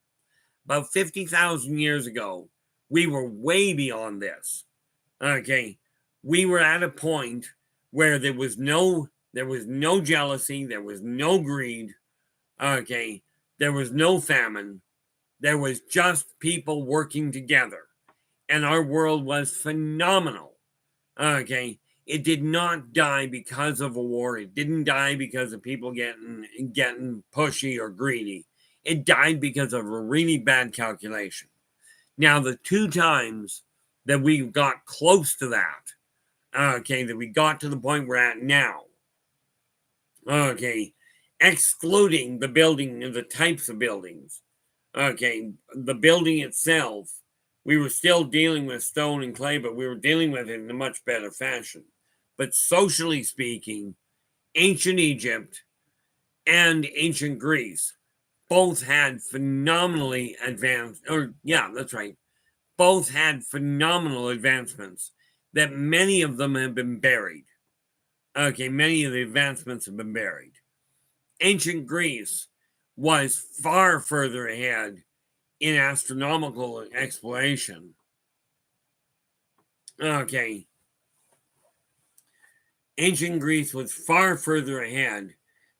[SPEAKER 1] About 50,000 years ago, we were way beyond this. Okay. We were at a point where there was no jealousy, there was no greed. Okay. There was no famine. There was just people working together. And our world was phenomenal. Okay. It did not die because of a war. It didn't die because of people getting pushy or greedy. It died because of a really bad calculation. Now, the 2 times that we got close to that, okay, that we got to the point we're at now, okay, excluding the building and the types of buildings, okay, the building itself, we were still dealing with stone and clay, but we were dealing with it in a much better fashion. But socially speaking, ancient Egypt and ancient Greece both had phenomenally advanced, both had phenomenal advancements that many of them have been buried. Okay, many of the advancements have been buried. Ancient Greece was far further ahead in astronomical exploration. Okay. Ancient Greece was far further ahead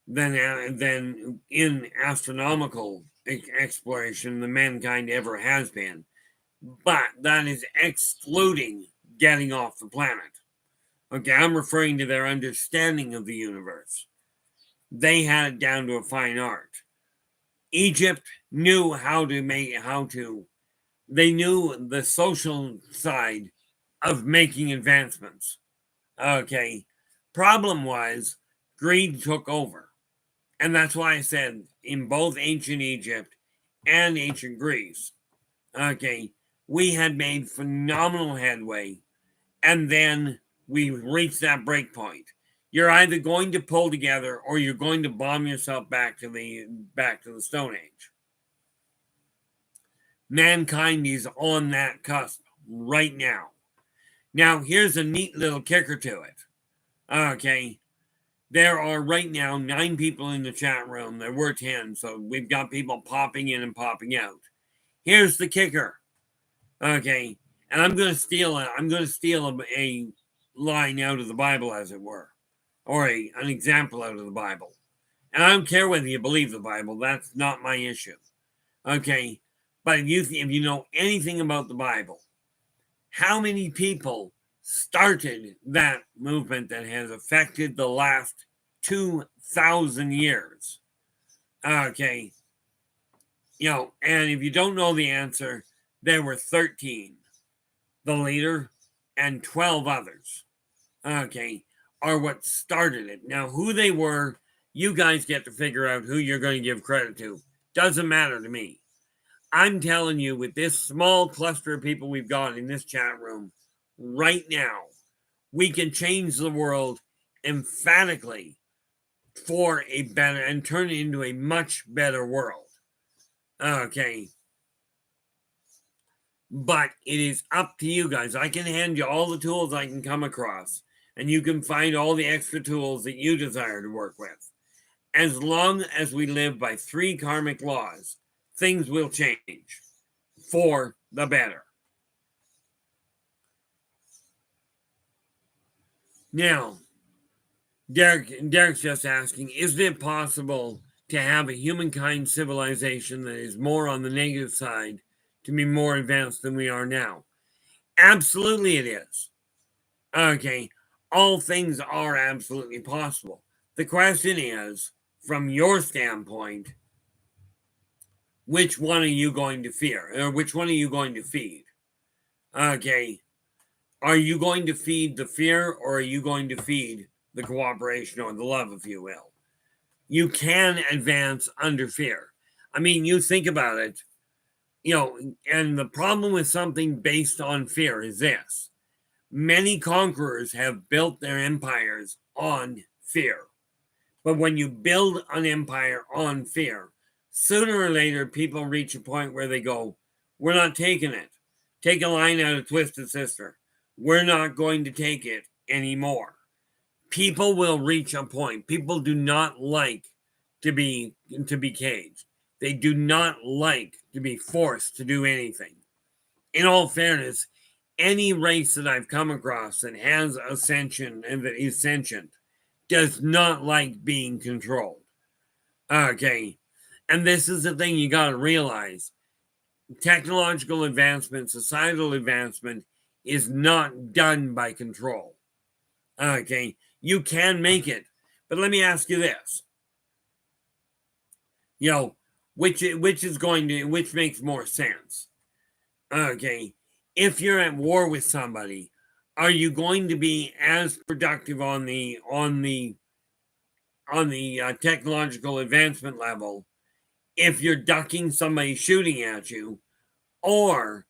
[SPEAKER 1] than in astronomical exploration than mankind ever has been. But that is excluding getting off the planet. Okay, I'm referring to their understanding of the universe. They had it down to a fine art. Egypt knew they knew the social side of making advancements. Okay. Problem was greed took over. And that's why I said in both ancient Egypt and ancient Greece, okay, we had made phenomenal headway, and then we reached that break point. You're either going to pull together or you're going to bomb yourself back to the Stone Age. Mankind is on that cusp right now. Now, here's a neat little kicker to it. Okay. There are right now 9 people in the chat room. There were 10, so we've got people popping in and popping out. Here's the kicker. Okay. And I'm going to steal a line out of the Bible, as it were, or an example out of the Bible. And I don't care whether you believe the Bible. That's not my issue. Okay. But if you know anything about the Bible, how many people started that movement that has affected the last 2,000 years? Okay. And if you don't know the answer, there were 13. The leader and 12 others, okay, are what started it. Now, who they were, you guys get to figure out who you're going to give credit to. Doesn't matter to me. I'm telling you, with this small cluster of people we've got in this chat room right now, we can change the world emphatically for a better and turn it into a much better world. Okay. But it is up to you guys. I can hand you all the tools I can come across, and you can find all the extra tools that you desire to work with. As long as we live by 3 karmic laws, things will change for the better. Now, Derek's just asking, is it possible to have a humankind civilization that is more on the negative side to be more advanced than we are now? Absolutely it is. Okay, all things are absolutely possible. The question is, from your standpoint, which one are you going to fear? Or which one are you going to feed? Okay, are you going to feed the fear, or are you going to feed the cooperation or the love, if you will? You can advance under fear. I mean, you think about it. And the problem with something based on fear is this. Many conquerors have built their empires on fear. But when you build an empire on fear, sooner or later, people reach a point where they go, we're not taking it. Take a line out of Twisted Sister. We're not going to take it anymore. People will reach a point. People do not like to be caged. They do not like to be forced to do anything. In all fairness, any race that I've come across that has ascension and that is sentient does not like being controlled. Okay. And this is the thing you got to realize. Technological advancement, societal advancement is not done by control. Okay. You can make it. But let me ask you this. Which makes more sense? Okay. If you're at war with somebody, are you going to be as productive on the technological advancement level if you're ducking somebody shooting at you, or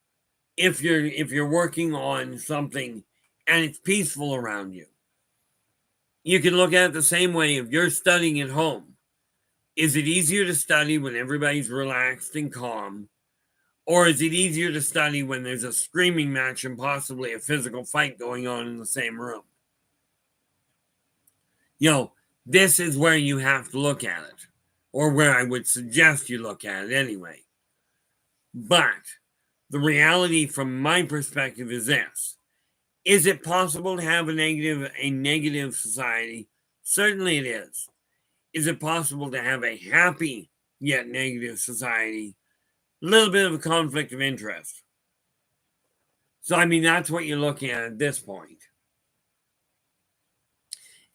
[SPEAKER 1] if you're working on something and it's peaceful around you? You can look at it the same way. If you're studying at home, is it easier to study when everybody's relaxed and calm? Or is it easier to study when there's a screaming match and possibly a physical fight going on in the same room? This is where you have to look at it, or where I would suggest you look at it anyway. But the reality from my perspective is this. Is it possible to have a negative society? Certainly it is. Is it possible to have a happy yet negative society? A little bit of a conflict of interest. So, I mean, that's what you're looking at this point.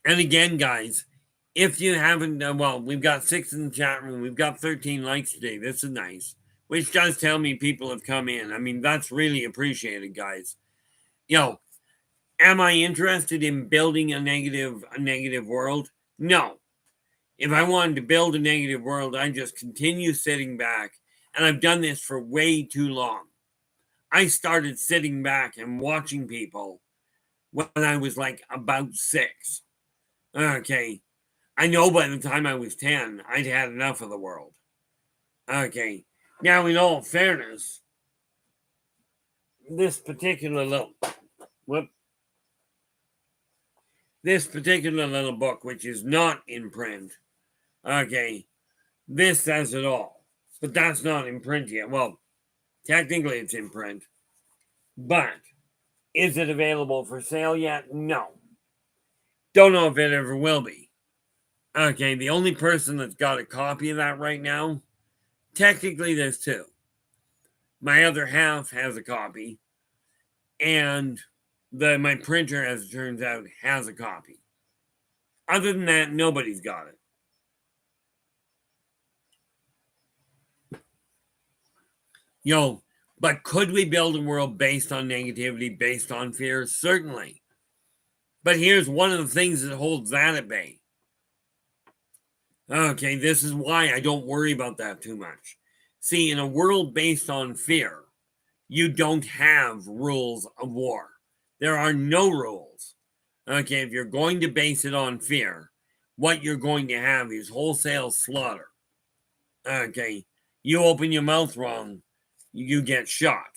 [SPEAKER 1] And again, guys, if you haven't done, well, we've got 6 in the chat room. We've got 13 likes today. This is nice, which does tell me people have come in. I mean, that's really appreciated, guys. Am I interested in building a negative world? No. If I wanted to build a negative world, I'd just continue sitting back. And I've done this for way too long. I started sitting back and watching people when I was like about 6. Okay. I know by the time I was 10, I'd had enough of the world. Okay. Now, in all fairness, this particular little book, which is not in print, okay, this says it all. But that's not in print yet. Well, technically it's in print. But is it available for sale yet? No. Don't know if it ever will be. Okay, the only person that's got a copy of that right now, technically there's 2. My other half has a copy, and my printer, as it turns out, has a copy. Other than that, nobody's got it. But could we build a world based on negativity, based on fear? Certainly. But here's one of the things that holds that at bay. Okay, this is why I don't worry about that too much. See, in a world based on fear, you don't have rules of war. There are no rules. Okay, if you're going to base it on fear, what you're going to have is wholesale slaughter. Okay, you open your mouth wrong, you get shot.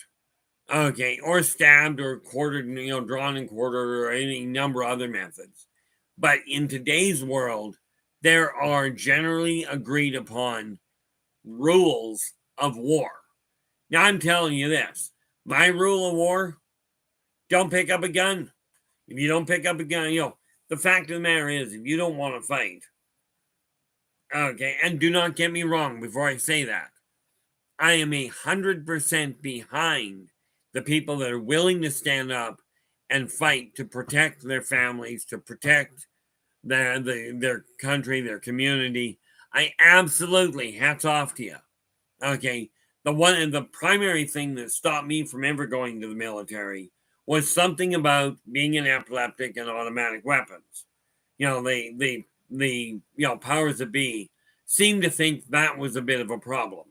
[SPEAKER 1] Okay, or stabbed or quartered, drawn and quartered, or any number of other methods. But in today's world, there are generally agreed upon rules of war. Now, I'm telling you this. My rule of war, don't pick up a gun. If you don't pick up a gun, the fact of the matter is, if you don't want to fight, okay, and do not get me wrong before I say that, I am 100% behind the people that are willing to stand up and fight to protect their families, to protect their country, their community. I absolutely, hats off to you. Okay, the primary thing that stopped me from ever going to the military was something about being an epileptic and automatic weapons. The powers that be seemed to think that was a bit of a problem.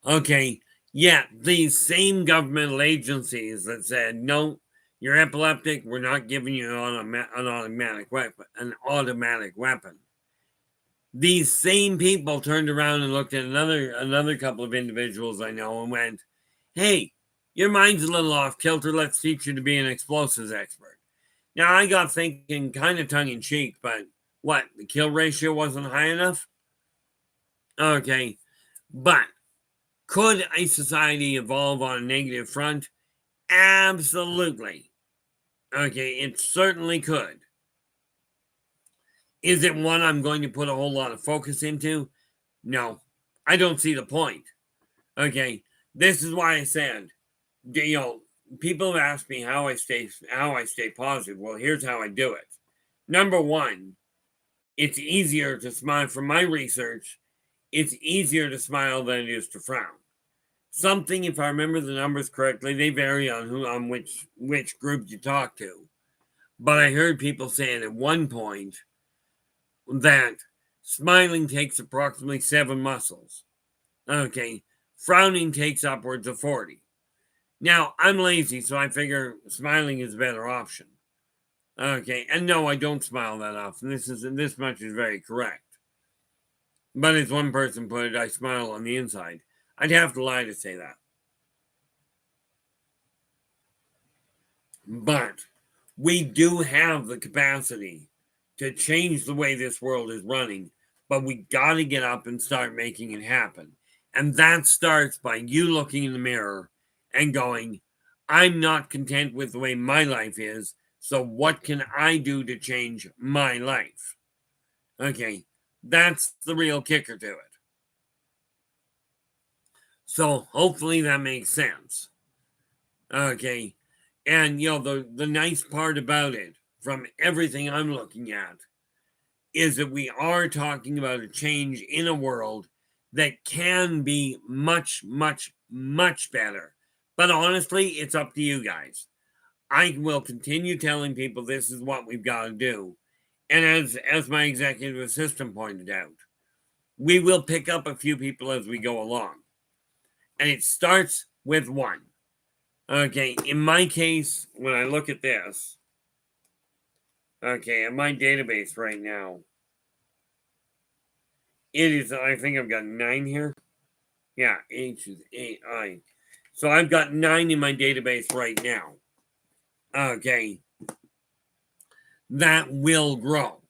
[SPEAKER 1] Okay, yet these same governmental agencies that said, no, you're epileptic, we're not giving you an automatic weapon. These same people turned around and looked at another couple of individuals I know and went, hey, your mind's a little off kilter, let's teach you to be an explosives expert. Now, I got thinking kind of tongue-in-cheek, but what, the kill ratio wasn't high enough? Okay, but could a society evolve on a negative front? Absolutely. Okay, it certainly could. Is it one I'm going to put a whole lot of focus into? No, I don't see the point. Okay, this is why I said, people have asked me how I stay positive. Well, here's how I do it. Number one, it's easier to smile. From my research, it's easier to smile than it is to frown. Something, if I remember the numbers correctly, they vary on which group you talk to. But I heard people saying at one point that smiling takes approximately 7 muscles. Okay, frowning takes upwards of 40. Now, I'm lazy, so I figure smiling is a better option. Okay, and no, I don't smile that often. This much is very correct. But as one person put it, I smile on the inside. I'd have to lie to say that. But we do have the capacity to change the way this world is running, but we got to get up and start making it happen. And that starts by you looking in the mirror and going, I'm not content with the way my life is, so what can I do to change my life? Okay, that's the real kicker to it. So hopefully that makes sense. Okay, and the nice part about it, from everything I'm looking at, is that we are talking about a change in a world that can be much, much, much better. But honestly, it's up to you guys. I will continue telling people this is what we've got to do. And as my executive assistant pointed out, we will pick up a few people as we go along. And it starts with one. Okay, in my case, when I look at this, okay, in my database right now, it is, I think I've got 9 here. Yeah, H is 8, I. So I've got 9 in my database right now. Okay, that will grow.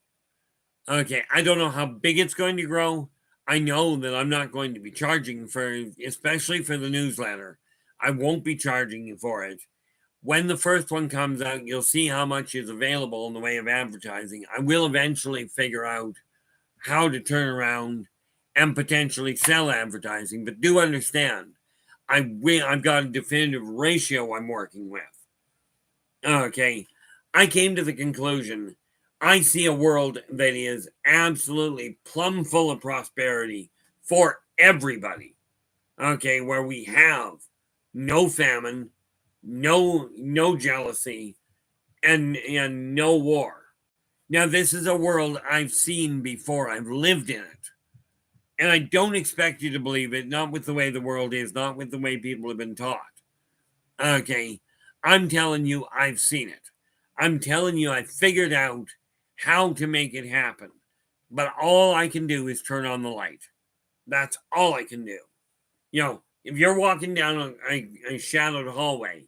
[SPEAKER 1] Okay, I don't know how big it's going to grow. I know that I'm not going to be charging for, especially for the newsletter. I won't be charging you for it. When the first one comes out, you'll see how much is available in the way of advertising. I will eventually figure out how to turn around and potentially sell advertising, but do understand, I've got a definitive ratio I'm working with. Okay, I came to the conclusion I see a world that is absolutely plumb full of prosperity for everybody. Okay, where we have no famine, no jealousy, and no war. Now, this is a world I've seen before. I've lived in it. And I don't expect you to believe it, not with the way the world is, not with the way people have been taught. Okay, I'm telling you, I've seen it. I'm telling you, I figured out how to make it happen. But all I can do is turn on the light. That's all I can do. You know, if you're walking down a shadowed hallway,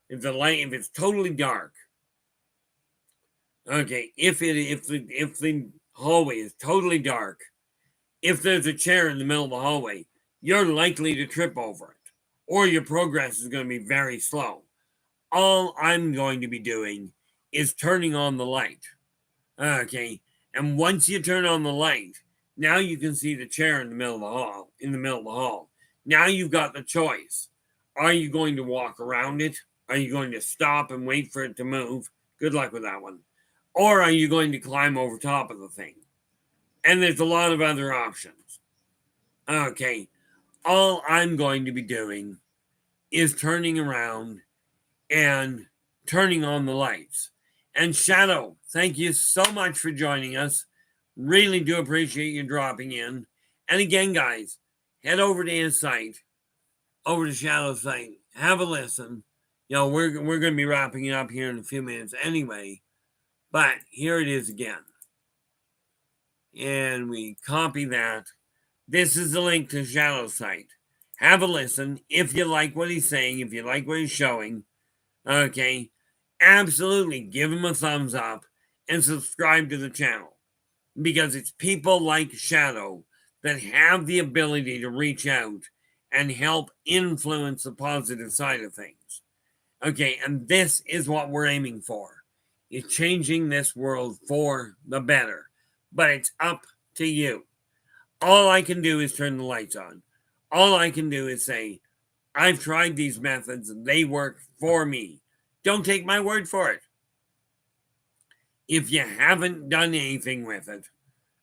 [SPEAKER 1] if it's totally dark, okay, if the hallway is totally dark, if there's a chair in the middle of the hallway, you're likely to trip over it, or your progress is going to be very slow. All I'm going to be doing is turning on the light. Okay, and once you turn on the light, now you can see the chair in the middle of the hall. Now you've got the choice. Are you going to walk around it? Are you going to stop and wait for it to move? Good luck with that one. Or are you going to climb over top of the thing? And there's a lot of other options. Okay, all I'm going to be doing is turning around and turning on the lights. And Shadow, thank you so much for joining us. Really do appreciate you dropping in. And again, guys, head over to his site, over to Shadow's site, have a listen. You know, we're going to be wrapping it up here in a few minutes anyway. But here it is again. And we copy that. This is the link to Shadow's site. Have a listen. If you like what he's saying, if you like what he's showing, okay, absolutely give him a thumbs up and subscribe to the channel. Because it's people like Shadow that have the ability to reach out and help influence the positive side of things. Okay, and this is what we're aiming for. Is changing this world for the better. But it's up to you. All I can do is turn the lights on. All I can do is say, I've tried these methods, they work for me. Don't take my word for it. If you haven't done anything with it,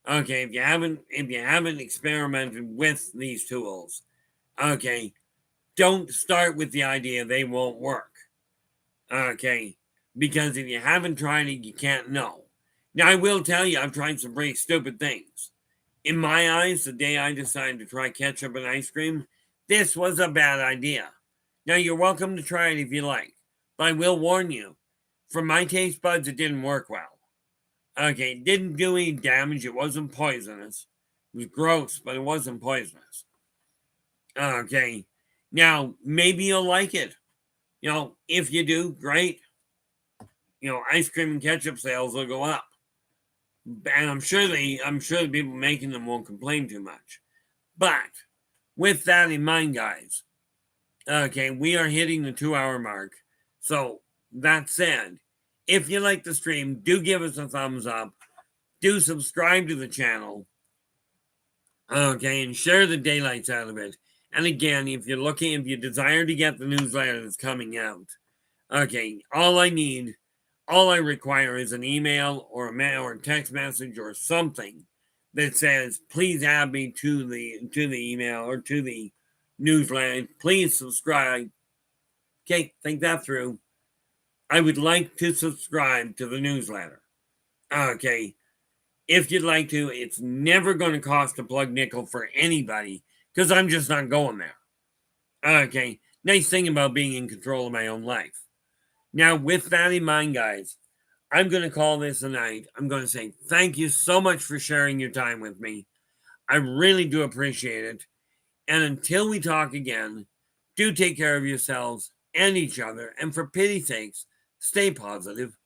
[SPEAKER 1] okay, if you haven't experimented with these tools, okay, don't start with the idea they won't work. Okay, because if you haven't tried it, you can't know. Now, I will tell you, I've tried some pretty stupid things. In my eyes, the day I decided to try ketchup and ice cream, this was a bad idea. Now, you're welcome to try it if you like, but I will warn you, for my taste buds, it didn't work well. Okay, it didn't do any damage. It wasn't poisonous. It was gross, but it wasn't poisonous. Okay, now, maybe you'll like it. You know, if you do, great. You know, ice cream and ketchup sales will go up. And I'm sure the people making them won't complain too much. But with that in mind, guys, okay, we are hitting the 2-hour mark. So that said, if you like the stream, do give us a thumbs up. Do subscribe to the channel. Okay, and share the daylights out of it. And again, if you desire to get the newsletter that's coming out, okay, all I require is an email or a text message or something that says, please add me to the email or to the newsletter. Please subscribe. Okay, think that through. I would like to subscribe to the newsletter. Okay. If you'd like to, it's never going to cost a plug nickel for anybody because I'm just not going there. Okay. Nice thing about being in control of my own life. Now, with that in mind, guys, I'm going to call this a night. I'm going to say thank you so much for sharing your time with me. I really do appreciate it. And until we talk again, do take care of yourselves and each other. And for pity's sakes, stay positive.